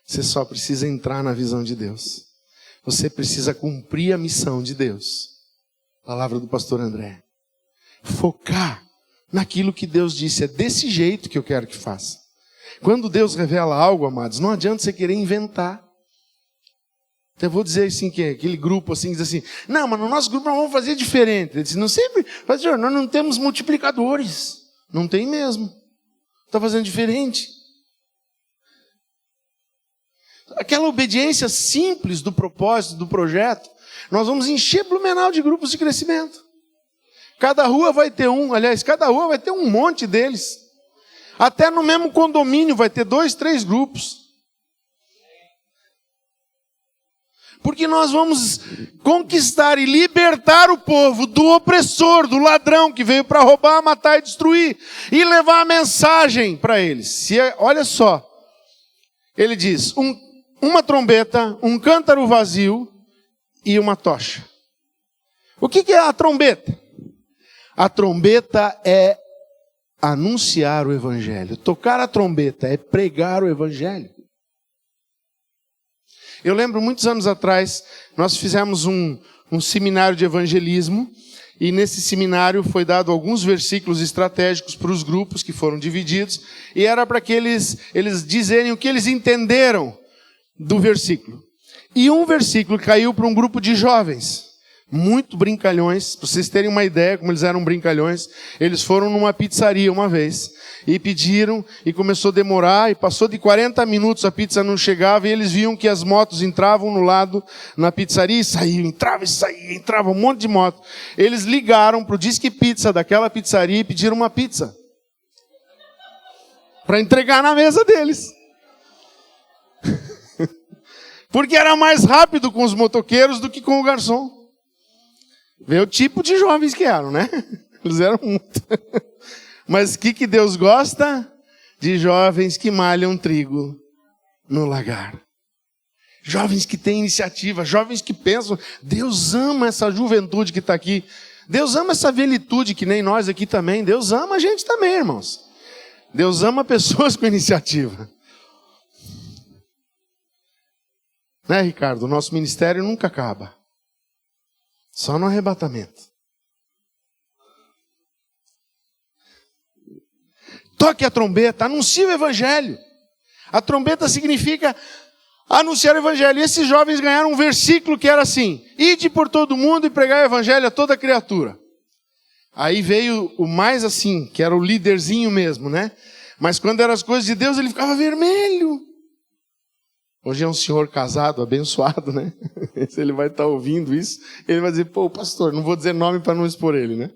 Você só precisa entrar na visão de Deus. Você precisa cumprir a missão de Deus. Palavra do pastor André. Focar naquilo que Deus disse. É desse jeito que eu quero que faça. Quando Deus revela algo, amados, não adianta você querer inventar. Então eu vou dizer assim, que aquele grupo assim, diz assim, não, mas no nosso grupo nós vamos fazer diferente. Ele diz, não sempre, pastor, nós não temos multiplicadores. Não tem mesmo. Está fazendo diferente. Aquela obediência simples do propósito, do projeto, nós vamos encher Blumenau de grupos de crescimento. Cada rua vai ter um, aliás, cada rua vai ter um monte deles. Até no mesmo condomínio vai ter 2, 3 grupos. Porque nós vamos conquistar e libertar o povo do opressor, do ladrão que veio para roubar, matar e destruir. E levar a mensagem para eles. Olha só, ele diz, uma trombeta, um cântaro vazio e uma tocha. O que é a trombeta? A trombeta é anunciar o evangelho. Tocar a trombeta é pregar o evangelho. Eu lembro, muitos anos atrás, nós fizemos um seminário de evangelismo, e nesse seminário foi dado alguns versículos estratégicos para os grupos que foram divididos, e era para que eles dizerem o que eles entenderam do versículo. E um versículo caiu para um grupo de jovens, muito brincalhões. Para vocês terem uma ideia como eles eram brincalhões, eles foram numa pizzaria uma vez e pediram, e começou a demorar, e passou de 40 minutos, a pizza não chegava, e eles viam que as motos entravam no lado, na pizzaria, e saíam, entrava e saía, entrava um monte de moto. Eles ligaram para o Disque Pizza daquela pizzaria e pediram uma pizza para entregar na mesa deles. Porque era mais rápido com os motoqueiros do que com o garçom. Vê o tipo de jovens que eram, né? Eles eram muito. Mas o que Deus gosta? De jovens que malham trigo no lagar. Jovens que têm iniciativa, jovens que pensam. Deus ama essa juventude que está aqui. Deus ama essa velitude que nem nós aqui também. Deus ama a gente também, irmãos. Deus ama pessoas com iniciativa. Né, Ricardo? O nosso ministério nunca acaba. Só no arrebatamento. Toque a trombeta, anuncie o evangelho. A trombeta significa anunciar o evangelho. E esses jovens ganharam um versículo que era assim: ide por todo mundo e pregai o evangelho a toda criatura. Aí veio o mais assim, que era o líderzinho mesmo, né? Mas quando eram as coisas de Deus, ele ficava vermelho. Hoje é um senhor casado, abençoado, né? Se ele vai estar ouvindo isso, ele vai dizer, pô, pastor, não vou dizer nome para não expor ele, né?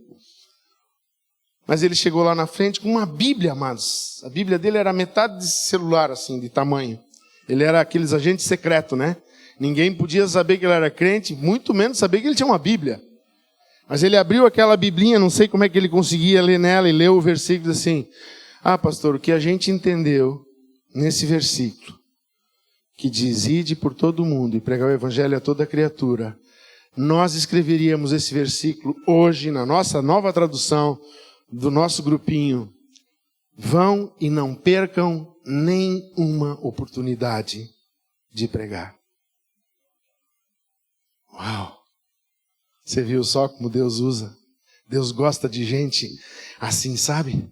Mas ele chegou lá na frente com uma Bíblia, amados. A Bíblia dele era metade de celular, assim, de tamanho. Ele era aqueles agentes secretos, né? Ninguém podia saber que ele era crente, muito menos saber que ele tinha uma Bíblia. Mas ele abriu aquela Biblinha, não sei como é que ele conseguia ler nela, e leu o versículo assim: ah, pastor, o que a gente entendeu nesse versículo, que diz, ide por todo mundo e pregar o evangelho a toda criatura, nós escreveríamos esse versículo hoje, na nossa nova tradução do nosso grupinho: vão e não percam nem uma oportunidade de pregar. Uau! Você viu só como Deus usa? Deus gosta de gente assim, sabe?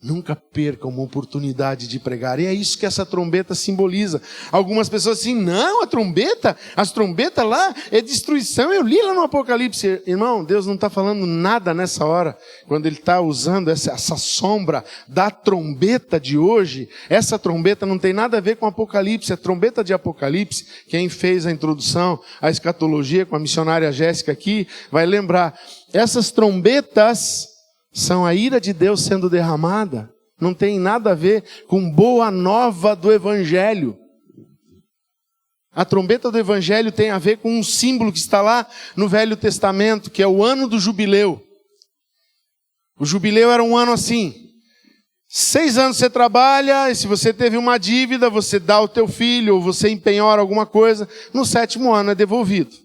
Nunca perca uma oportunidade de pregar. E é isso que essa trombeta simboliza. Algumas pessoas assim, não, as trombetas lá é destruição. Eu li lá no Apocalipse. Irmão, Deus não está falando nada nessa hora. Quando Ele está usando essa sombra da trombeta de hoje, essa trombeta não tem nada a ver com Apocalipse. A trombeta de Apocalipse, quem fez a introdução, a escatologia com a missionária Jéssica aqui, vai lembrar. Essas trombetas são a ira de Deus sendo derramada. Não tem nada a ver com boa nova do Evangelho. A trombeta do Evangelho tem a ver com um símbolo que está lá no Velho Testamento, que é o ano do jubileu. O jubileu era um ano assim: 6 anos você trabalha, e se você teve uma dívida, você dá ao teu filho, ou você empenhora alguma coisa, no 7º ano é devolvido.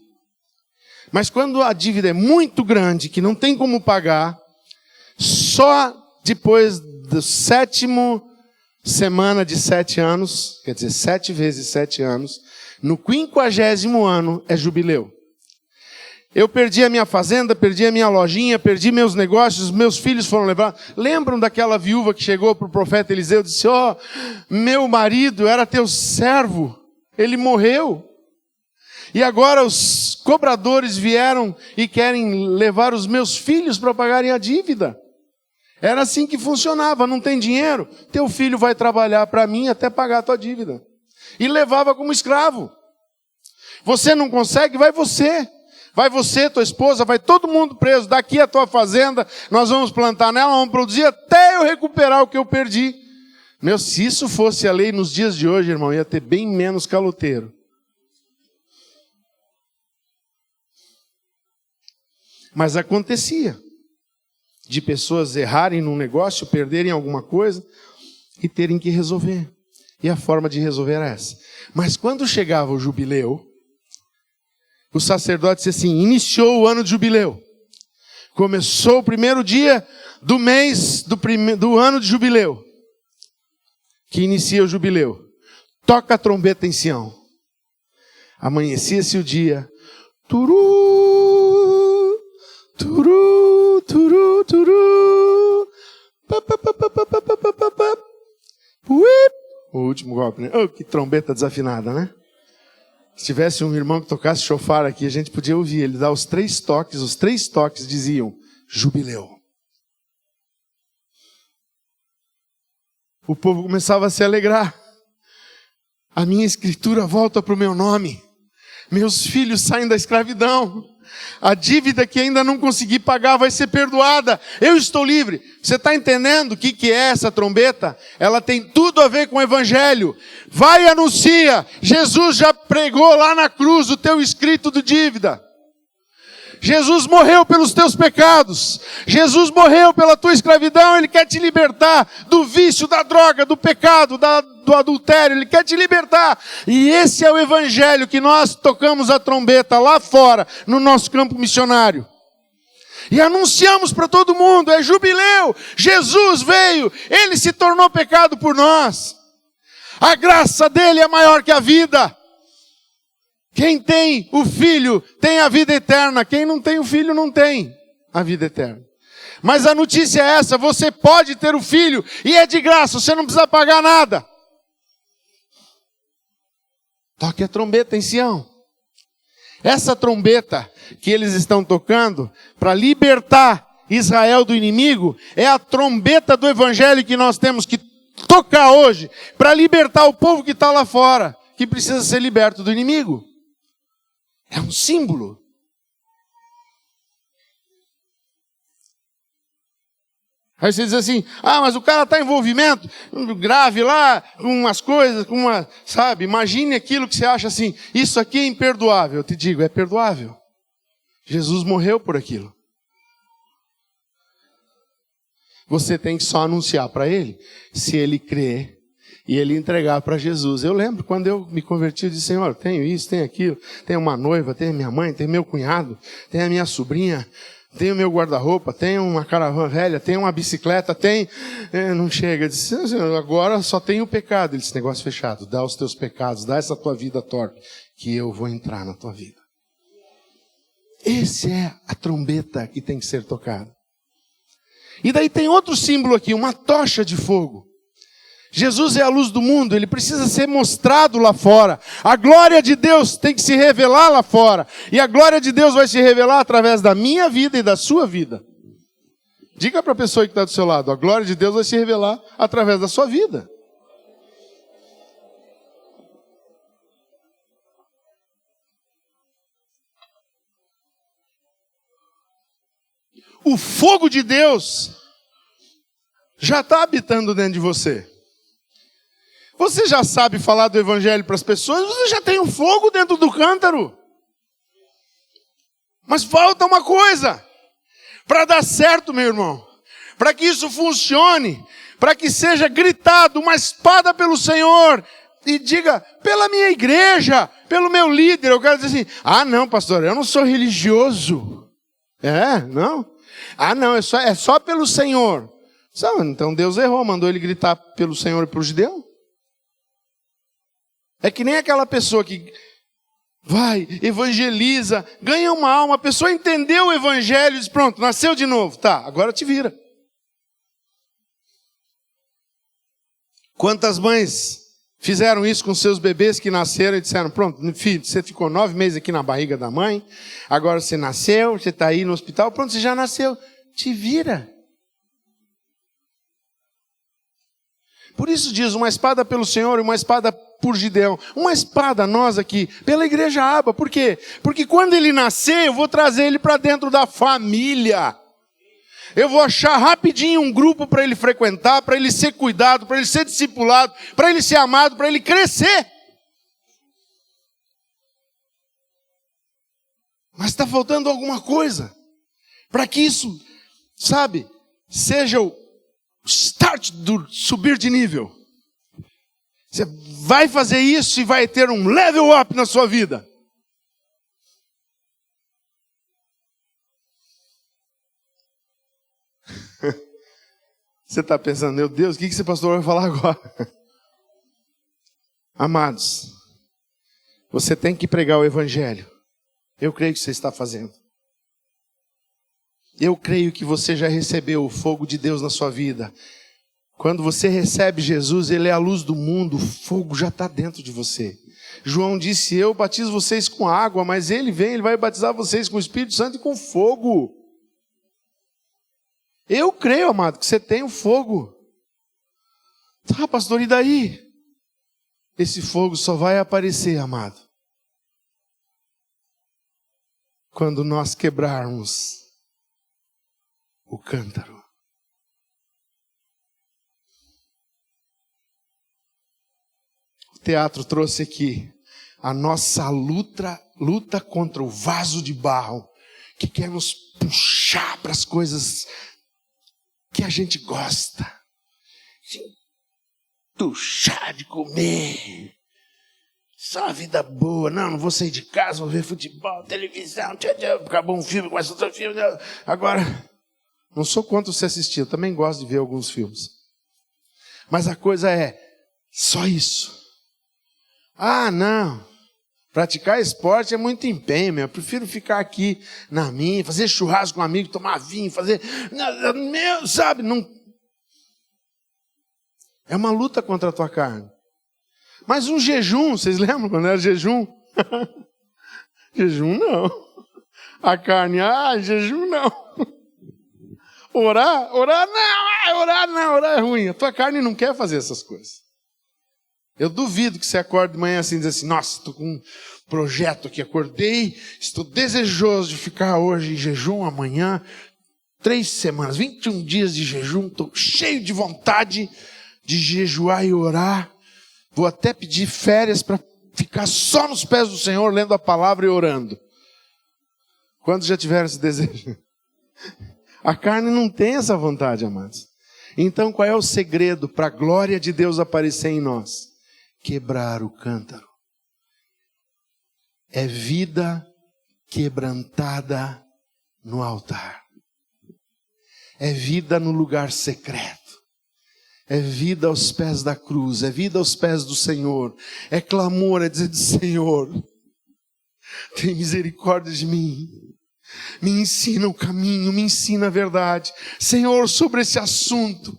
Mas quando a dívida é muito grande, que não tem como pagar, só depois do 7º semana de 7 anos, quer dizer, 7 vezes 7 anos, no 50º ano é jubileu. Eu perdi a minha fazenda, perdi a minha lojinha, perdi meus negócios, meus filhos foram levados. Lembram daquela viúva que chegou para o profeta Eliseu e disse: ó, meu marido era teu servo, ele morreu. E agora os cobradores vieram e querem levar os meus filhos para pagarem a dívida. Era assim que funcionava, não tem dinheiro? Teu filho vai trabalhar para mim até pagar a tua dívida. E levava como escravo. Você não consegue? Vai você. Vai você, tua esposa, vai todo mundo preso. Daqui a tua fazenda, nós vamos plantar nela, vamos produzir até eu recuperar o que eu perdi. Meu, se isso fosse a lei nos dias de hoje, irmão, ia ter bem menos caloteiro. Mas acontecia de pessoas errarem num negócio, perderem alguma coisa e terem que resolver. E a forma de resolver era essa. Mas quando chegava o jubileu, o sacerdote disse assim: iniciou o ano de jubileu. Começou o primeiro dia do mês do ano de jubileu, que inicia o jubileu. Toca a trombeta em Sião. Amanhecia-se o dia. Turu, turu, turu, turu. Pa, pa, pa, pa, pa, pa, pa, pa, pa. O último golpe, né? Oh, que trombeta desafinada, né? Se tivesse um irmão que tocasse chofar aqui, a gente podia ouvir. Ele dá os 3 toques diziam: jubileu. O povo começava a se alegrar. A minha escritura volta para o meu nome. Meus filhos saem da escravidão. A dívida que ainda não consegui pagar vai ser perdoada. Eu estou livre. Você está entendendo o que é essa trombeta? Ela tem tudo a ver com o evangelho. Vai e anuncia. Jesus já pregou lá na cruz o teu escrito de dívida. Jesus morreu pelos teus pecados. Jesus morreu pela tua escravidão. Ele quer te libertar do vício, da droga, do pecado, do adultério. Ele quer te libertar. E esse é o evangelho que nós tocamos a trombeta lá fora, no nosso campo missionário. E anunciamos para todo mundo: é jubileu. Jesus veio. Ele se tornou pecado por nós. A graça dele é maior que a vida. Quem tem o Filho tem a vida eterna. Quem não tem o Filho não tem a vida eterna. Mas a notícia é essa: você pode ter o Filho e é de graça, você não precisa pagar nada. Toque a trombeta em Sião. Essa trombeta que eles estão tocando para libertar Israel do inimigo é a trombeta do evangelho que nós temos que tocar hoje para libertar o povo que está lá fora, que precisa ser liberto do inimigo. É um símbolo. Aí você diz assim: ah, mas o cara está em envolvimento grave lá, com umas coisas, sabe? Imagine aquilo que você acha assim: isso aqui é imperdoável. Eu te digo, é perdoável. Jesus morreu por aquilo. Você tem que só anunciar para ele, se ele crer e ele entregar para Jesus. Eu lembro quando eu me converti, eu disse: Senhor, tenho isso, tenho aquilo, tenho uma noiva, tenho minha mãe, tenho meu cunhado, tenho a minha sobrinha, tenho meu guarda-roupa, tenho uma caravana velha, tenho uma bicicleta, tenho... não chega. Eu disse: agora só tenho o pecado. Ele disse: negócio fechado, dá os teus pecados, dá essa tua vida torta, que eu vou entrar na tua vida. Essa é a trombeta que tem que ser tocada. E daí tem outro símbolo aqui, uma tocha de fogo. Jesus é a luz do mundo, ele precisa ser mostrado lá fora. A glória de Deus tem que se revelar lá fora. E a glória de Deus vai se revelar através da minha vida e da sua vida. Diga para a pessoa que está do seu lado: a glória de Deus vai se revelar através da sua vida. O fogo de Deus já está habitando dentro de você. Você já sabe falar do evangelho para as pessoas, você já tem um fogo dentro do cântaro. Mas falta uma coisa. Para dar certo, meu irmão, para que isso funcione, para que seja gritado uma espada pelo Senhor, e diga: pela minha igreja, pelo meu líder. Eu quero dizer assim: ah não, pastor, eu não sou religioso. Não? Ah não, é só pelo Senhor. Então Deus errou, mandou ele gritar pelo Senhor e para o judeu. É que nem aquela pessoa que Vai, evangeliza, ganha uma alma. A pessoa entendeu o evangelho e diz, pronto, nasceu de novo. Tá, agora te vira. Quantas mães fizeram isso com seus bebês que nasceram e disseram, pronto, filho, você ficou 9 meses aqui na barriga da mãe, agora você nasceu, você está aí no hospital, pronto, você já nasceu. Te vira. Por isso diz, uma espada pelo Senhor e uma espada por Gideão. Uma espada nós aqui, pela igreja Aba. Por quê? Porque quando ele nascer, eu vou trazer ele para dentro da família. Eu vou achar rapidinho um grupo para ele frequentar, para ele ser cuidado, para ele ser discipulado, para ele ser amado, para ele crescer. Mas está faltando alguma coisa para que isso, sabe, seja o start do subir de nível. Você vai fazer isso e vai ter um level up na sua vida. Você está pensando, meu Deus, o que esse pastor vai falar agora? Amados, você tem que pregar o evangelho. Eu creio que você está fazendo. Eu creio que você já recebeu o fogo de Deus na sua vida. Quando você recebe Jesus, Ele é a luz do mundo, o fogo já está dentro de você. João disse, eu batizo vocês com água, mas Ele vem, Ele vai batizar vocês com o Espírito Santo e com fogo. Eu creio, amado, que você tem o fogo. Tá, pastor, e daí? Esse fogo só vai aparecer, amado, quando nós quebrarmos o cântaro. O teatro trouxe aqui a nossa luta contra o vaso de barro que quer nos puxar para as coisas que a gente gosta. Tuchar de comer. Só uma vida boa. Não vou sair de casa, vou ver futebol, televisão. Acabou um filme, começa outro filme. Agora, não sou contra você assistir, eu também gosto de ver alguns filmes. Mas a coisa é só isso. Ah, não. Praticar esporte é muito empenho, meu. Eu prefiro ficar aqui na minha, fazer churrasco com um amigo, tomar vinho, fazer... Meu, sabe, não... É uma luta contra a tua carne. Mas um jejum, vocês lembram quando era jejum? Jejum não. A carne, jejum não. Orar não, orar é ruim. A tua carne não quer fazer essas coisas. Eu duvido que você acorde de manhã assim e diz assim, nossa, estou com um projeto aqui, acordei, estou desejoso de ficar hoje em jejum, amanhã, 3 semanas, 21 dias de jejum, estou cheio de vontade de jejuar e orar. Vou até pedir férias para ficar só nos pés do Senhor, lendo a palavra e orando. Quantos já tiveram esse desejo? A carne não tem essa vontade, amados. Então qual é o segredo para a glória de Deus aparecer em nós? Quebrar o cântaro. É vida quebrantada no altar. É vida no lugar secreto. É vida aos pés da cruz. É vida aos pés do Senhor. É clamor, é dizer, Senhor, tem misericórdia de mim. Me ensina o caminho, me ensina a verdade. Senhor, sobre esse assunto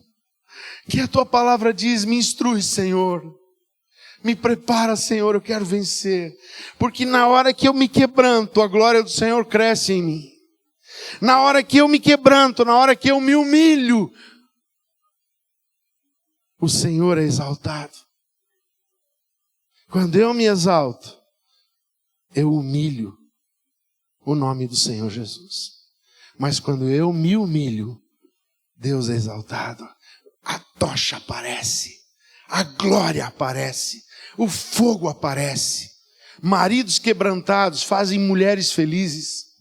que a tua palavra diz, me instrui, Senhor. Me prepara, Senhor, eu quero vencer. Porque na hora que eu me quebranto, a glória do Senhor cresce em mim. Na hora que eu me quebranto, na hora que eu me humilho, o Senhor é exaltado. Quando eu me exalto, eu humilho o nome do Senhor Jesus. Mas quando eu me humilho, Deus é exaltado. A tocha aparece, a glória aparece, o fogo aparece. Maridos quebrantados fazem mulheres felizes.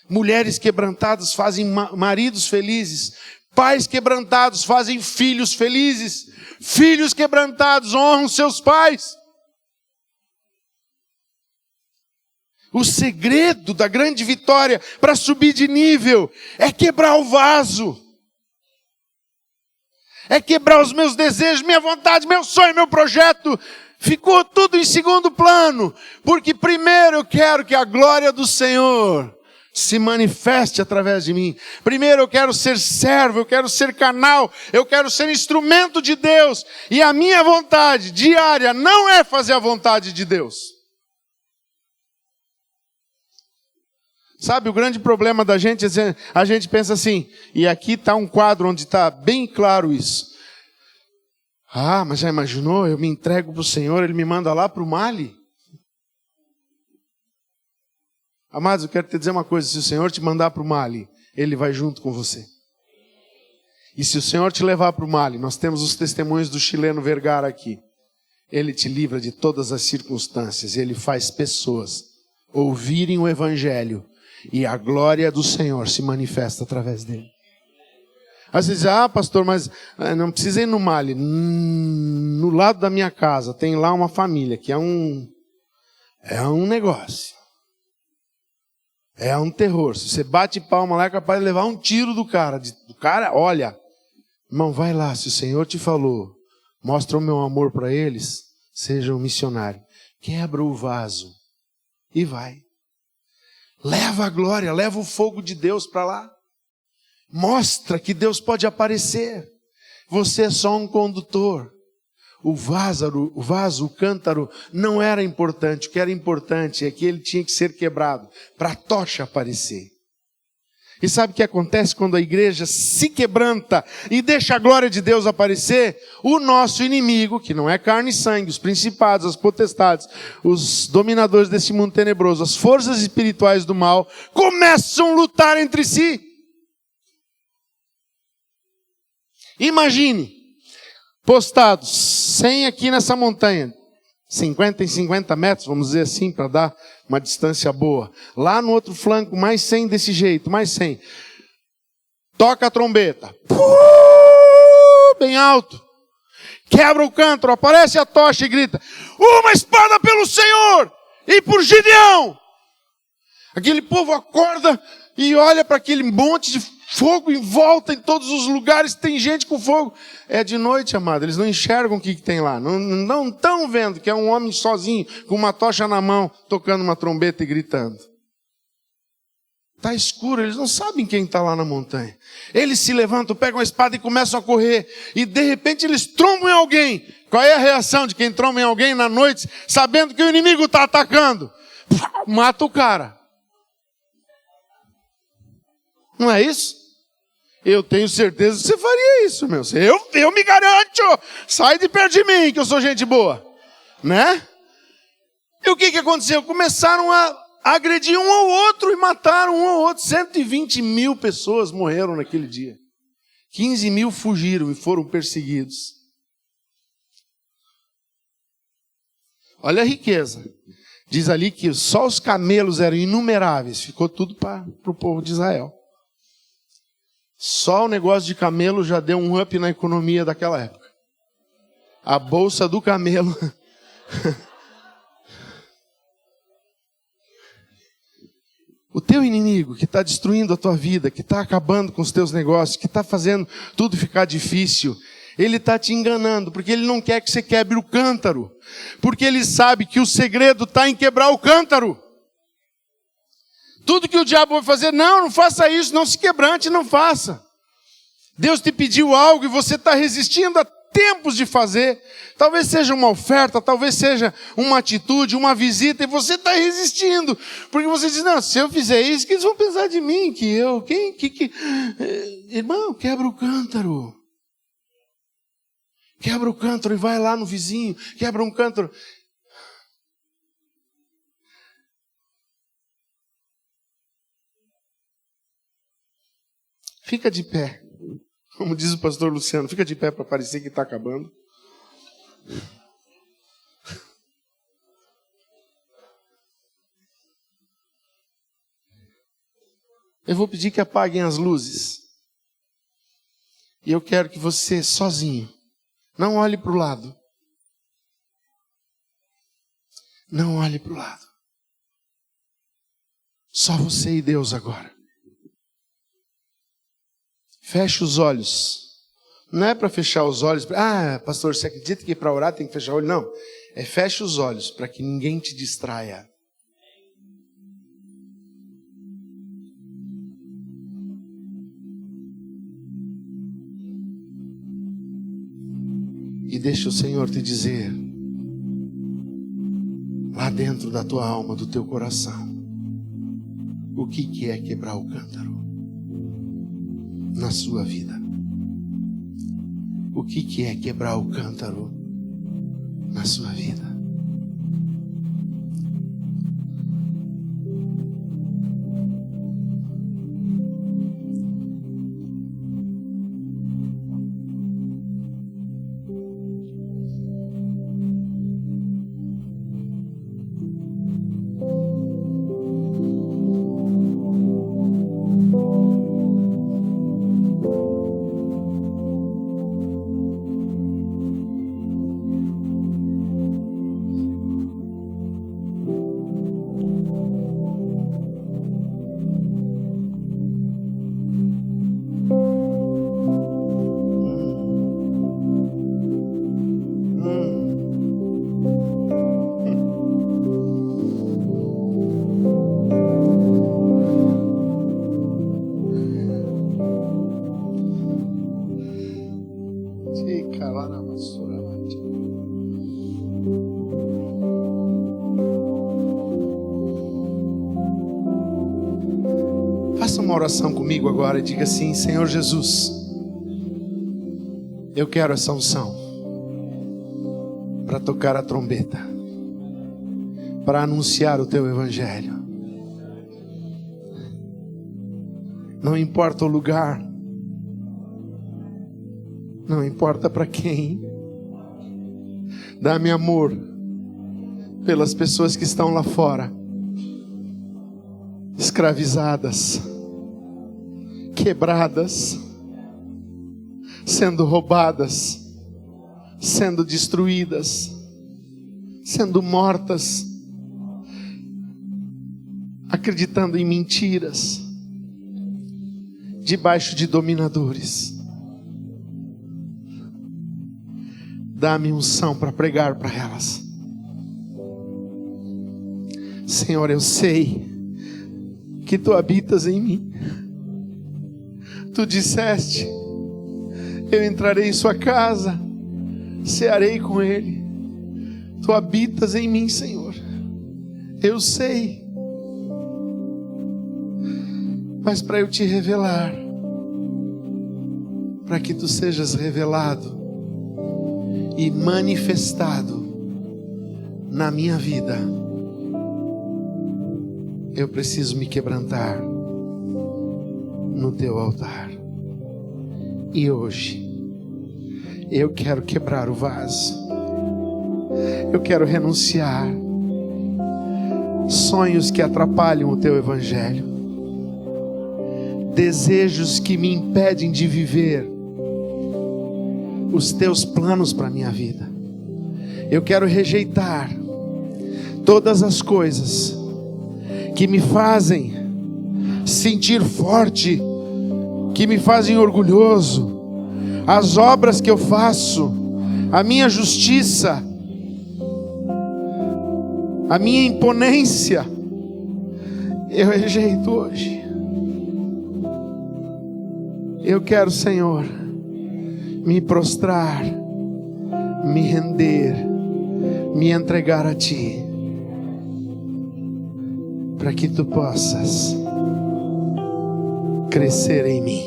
Mulheres quebrantadas fazem maridos felizes. Pais quebrantados fazem filhos felizes. Filhos quebrantados honram seus pais. O segredo da grande vitória para subir de nível é quebrar o vaso. É quebrar os meus desejos, minha vontade, meu sonho, meu projeto. Ficou tudo em segundo plano, porque primeiro eu quero que a glória do Senhor se manifeste através de mim. Primeiro eu quero ser servo, eu quero ser canal, eu quero ser instrumento de Deus. E a minha vontade diária não é fazer a vontade de Deus. Sabe, o grande problema da gente é a gente pensa assim, e aqui está um quadro onde está bem claro isso. Ah, mas já imaginou? Eu me entrego para o Senhor, Ele me manda lá para o Mali? Amados, eu quero te dizer uma coisa, se o Senhor te mandar para o Mali, Ele vai junto com você. E se o Senhor te levar para o Mali, nós temos os testemunhos do chileno Vergara aqui. Ele te livra de todas as circunstâncias, Ele faz pessoas ouvirem o Evangelho e a glória do Senhor se manifesta através dele. Às vezes, pastor, mas não precisa ir no Mali. No lado da minha casa tem lá uma família que é um negócio. É um terror. Se você bate palma lá, é capaz de levar um tiro do cara. Olha, irmão, vai lá. Se o Senhor te falou, mostra o meu amor para eles, seja um missionário. Quebra o vaso e vai. Leva a glória, leva o fogo de Deus para lá. Mostra que Deus pode aparecer. Você é só um condutor. O vaso, o cântaro não era importante. O que era importante é que ele tinha que ser quebrado para a tocha aparecer. E sabe o que acontece quando a igreja se quebranta e deixa a glória de Deus aparecer? O nosso inimigo, que não é carne e sangue, os principados, as potestades, os dominadores desse mundo tenebroso, as forças espirituais do mal, começam a lutar entre si. Imagine, postados 100 aqui nessa montanha, 50 em 50 metros, vamos dizer assim, para dar uma distância boa. Lá no outro flanco, mais 100 desse jeito, mais 100. Toca a trombeta. Bem alto. Quebra o cântaro, aparece a tocha e grita: uma espada pelo Senhor e por Gideão. Aquele povo acorda e olha para aquele monte de fogo em volta, em todos os lugares tem gente com fogo. É de noite, amado, eles não enxergam o que tem lá. Não estão vendo que é um homem sozinho, com uma tocha na mão, tocando uma trombeta e gritando. Está escuro, eles não sabem quem está lá na montanha. Eles se levantam, pegam a espada e começam a correr. E de repente eles trombam em alguém. Qual é a reação de quem tromba em alguém na noite, sabendo que o inimigo está atacando? Mata o cara. Não é isso? Eu tenho certeza que você faria isso, meu. Eu me garanto. Sai de perto de mim, que eu sou gente boa. Né? E o que aconteceu? Começaram a agredir um ao outro e mataram um ao outro. 120 mil pessoas morreram naquele dia. 15 mil fugiram e foram perseguidos. Olha a riqueza. Diz ali que só os camelos eram inumeráveis. Ficou tudo para o povo de Israel. Só o negócio de camelo já deu um up na economia daquela época. A bolsa do camelo. O teu inimigo que está destruindo a tua vida, que está acabando com os teus negócios, que está fazendo tudo ficar difícil, ele está te enganando, porque ele não quer que você quebre o cântaro. Porque ele sabe que o segredo está em quebrar o cântaro. Tudo que o diabo vai fazer, não faça isso, não se quebrante, não faça. Deus te pediu algo e você está resistindo há tempos de fazer. Talvez seja uma oferta, talvez seja uma atitude, uma visita, e você está resistindo. Porque você diz, não, se eu fizer isso, o que eles vão pensar de mim? Irmão, quebra o cântaro. Quebra o cântaro e vai lá no vizinho, quebra um cântaro. Fica de pé. Como diz o pastor Luciano, fica de pé para parecer que está acabando. Eu vou pedir que apaguem as luzes. E eu quero que você, sozinho, não olhe para o lado. Não olhe para o lado. Só você e Deus agora. Feche os olhos. Não é para fechar os olhos. Pastor, você acredita que para orar tem que fechar o olho? Não. feche os olhos para que ninguém te distraia. E deixa o Senhor te dizer, lá dentro da tua alma, do teu coração, o que é quebrar o cântaro na sua vida. O que é quebrar o cântaro na sua vida. Faça uma oração comigo agora e diga assim: Senhor Jesus, eu quero essa unção para tocar a trombeta, para anunciar o teu evangelho. Não importa o lugar, não importa para quem. Dá-me amor pelas pessoas que estão lá fora, escravizadas, quebradas, sendo roubadas, sendo destruídas, sendo mortas, acreditando em mentiras, debaixo de dominadores. Dá-me unção para pregar para elas. Senhor, eu sei que Tu habitas em mim. Tu disseste: eu entrarei em sua casa, cearei com Ele. Tu habitas em mim, Senhor. Eu sei. Mas para eu te revelar, para que Tu sejas revelado e manifestado na minha vida, eu preciso me quebrantar no Teu altar. E hoje eu quero quebrar o vaso. Eu quero renunciar sonhos que atrapalham o Teu evangelho, desejos que me impedem de viver os Teus planos para a minha vida. Eu quero rejeitar todas as coisas que me fazem sentir forte, que me fazem orgulhoso, as obras que eu faço, a minha justiça, a minha imponência, eu rejeito hoje. Eu quero, Senhor, me prostrar, me render, me entregar a Ti, para que Tu possas crescer em mim.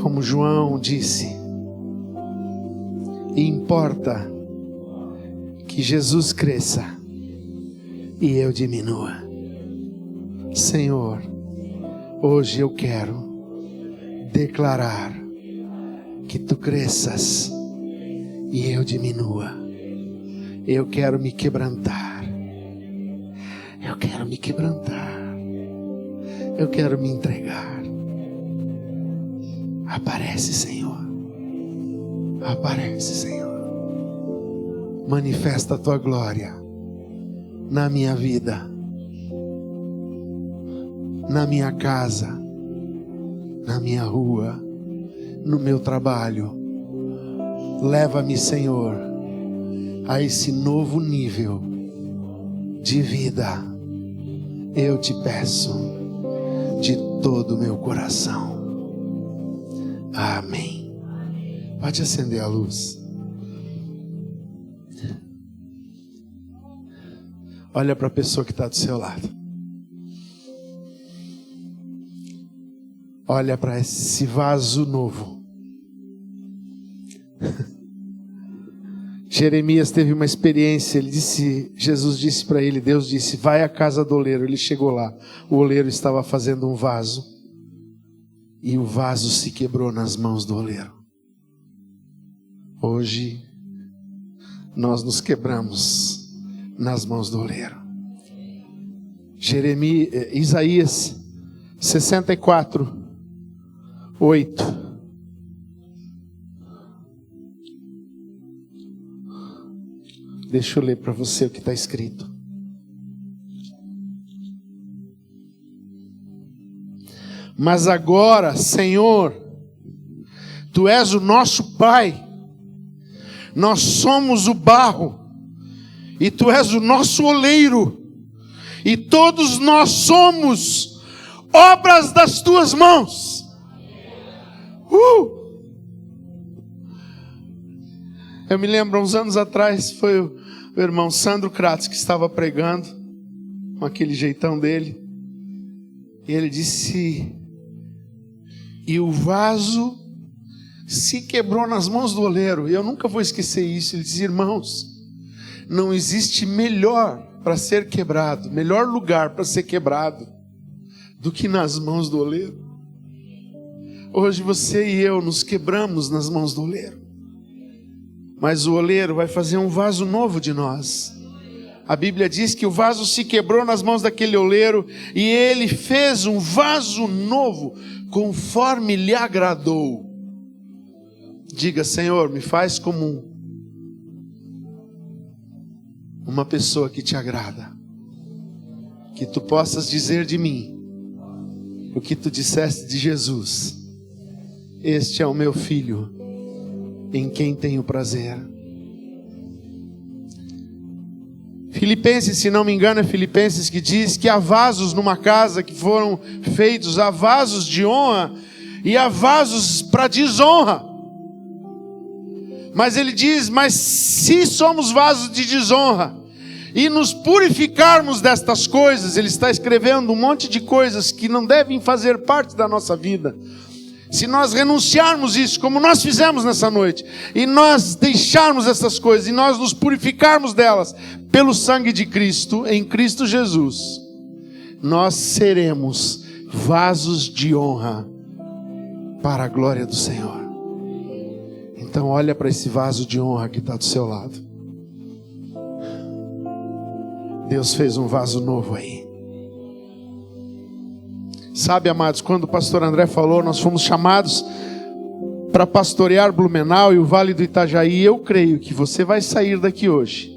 Como João disse, importa que Jesus cresça e eu diminua. Senhor, hoje eu quero declarar que Tu cresças e eu diminua. Eu quero me quebrantar. Eu quero me quebrantar. Eu quero me entregar. Aparece, Senhor. Aparece, Senhor. Manifesta a Tua glória na minha vida, na minha casa, na minha rua, no meu trabalho. Leva-me, Senhor, a esse novo nível de vida, eu te peço de todo o meu coração. Amém. Pode acender a luz. Olha para a pessoa que está do seu lado. Olha para esse vaso novo. Jeremias teve uma experiência. Jesus disse para ele, Deus disse, vai à casa do oleiro. Ele chegou lá. O oleiro estava fazendo um vaso. E o vaso se quebrou nas mãos do oleiro. Hoje, nós nos quebramos nas mãos do oleiro. Isaías 64, 8. Deixa eu ler para você o que está escrito. Mas agora, Senhor, Tu és o nosso Pai, nós somos o barro, e Tu és o nosso oleiro, e todos nós somos obras das Tuas mãos. Eu me lembro, uns anos atrás, foi o irmão Sandro Kratz que estava pregando, com aquele jeitão dele, e ele disse, e o vaso se quebrou nas mãos do oleiro. E eu nunca vou esquecer isso. Ele disse, irmãos, não existe melhor para ser quebrado, melhor lugar para ser quebrado do que nas mãos do oleiro. Hoje você e eu nos quebramos nas mãos do oleiro, mas o oleiro vai fazer um vaso novo de nós. A Bíblia diz que o vaso se quebrou nas mãos daquele oleiro e ele fez um vaso novo conforme lhe agradou. Diga, Senhor, me faz como uma pessoa que te agrada, que tu possas dizer de mim o que tu disseste de Jesus: este é o meu filho, em quem tenho prazer. Filipenses, se não me engano, é Filipenses que diz que há vasos numa casa que foram feitos, há vasos de honra e há vasos para desonra. Mas ele diz, mas se somos vasos de desonra e nos purificarmos destas coisas, ele está escrevendo um monte de coisas que não devem fazer parte da nossa vida. Se nós renunciarmos isso, como nós fizemos nessa noite, e nós deixarmos essas coisas, e nós nos purificarmos delas, pelo sangue de Cristo, em Cristo Jesus, nós seremos vasos de honra para a glória do Senhor. Então olha para esse vaso de honra que está do seu lado. Deus fez um vaso novo aí. Sabe, amados, quando o pastor André falou, nós fomos chamados para pastorear Blumenau e o Vale do Itajaí. Eu creio que você vai sair daqui hoje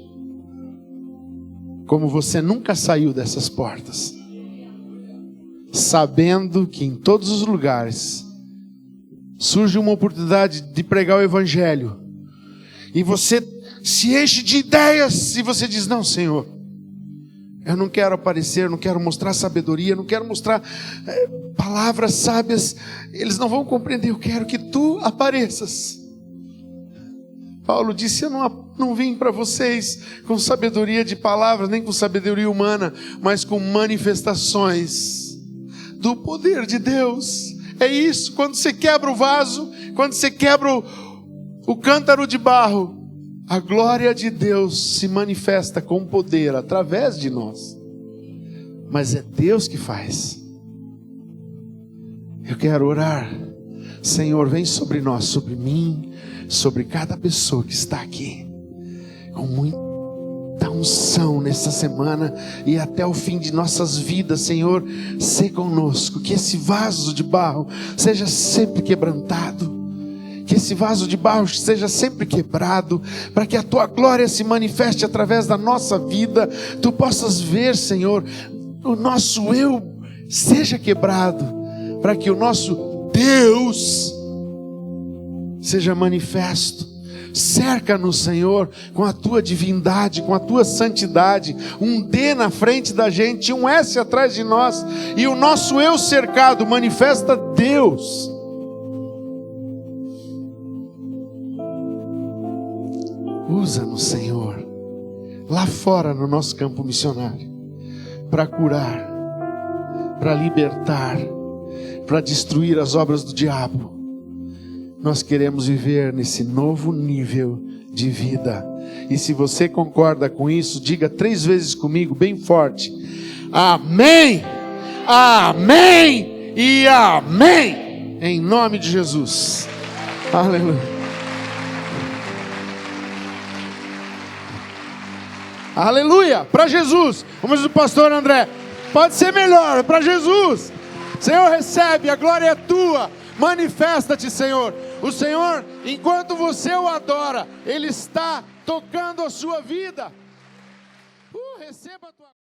como você nunca saiu dessas portas, sabendo que em todos os lugares surge uma oportunidade de pregar o Evangelho, e você se enche de ideias, e você diz, não, Senhor, eu não quero aparecer, não quero mostrar sabedoria, não quero mostrar palavras sábias, eles não vão compreender, eu quero que Tu apareças. Paulo disse, eu não vim para vocês com sabedoria de palavras, nem com sabedoria humana, mas com manifestações do poder de Deus. É isso, quando você quebra o vaso, quando você quebra o cântaro de barro, a glória de Deus se manifesta com poder através de nós. Mas é Deus que faz. Eu quero orar. Senhor, vem sobre nós, sobre mim, sobre cada pessoa que está aqui, com muita unção nessa semana e até o fim de nossas vidas. Senhor, sê conosco, que esse vaso de barro seja sempre quebrantado, que esse vaso de barro seja sempre quebrado, para que a Tua glória se manifeste através da nossa vida. Tu possas ver, Senhor, o nosso eu seja quebrado, para que o nosso Deus seja manifesto. Cerca-nos, Senhor, com a tua divindade, com a tua santidade, um D na frente da gente, um S atrás de nós, e o nosso eu cercado manifesta Deus. Usa-nos, Senhor, lá fora no nosso campo missionário, para curar, para libertar, para destruir as obras do diabo. Nós queremos viver nesse novo nível de vida. E se você concorda com isso, diga 3 vezes comigo, bem forte: amém, amém e amém, em nome de Jesus. Aleluia. Aleluia, para Jesus. Como diz o pastor André, pode ser melhor, para Jesus. Senhor, recebe, a glória é tua. Manifesta-te, Senhor. O Senhor, enquanto você o adora, Ele está tocando a sua vida. Receba a tua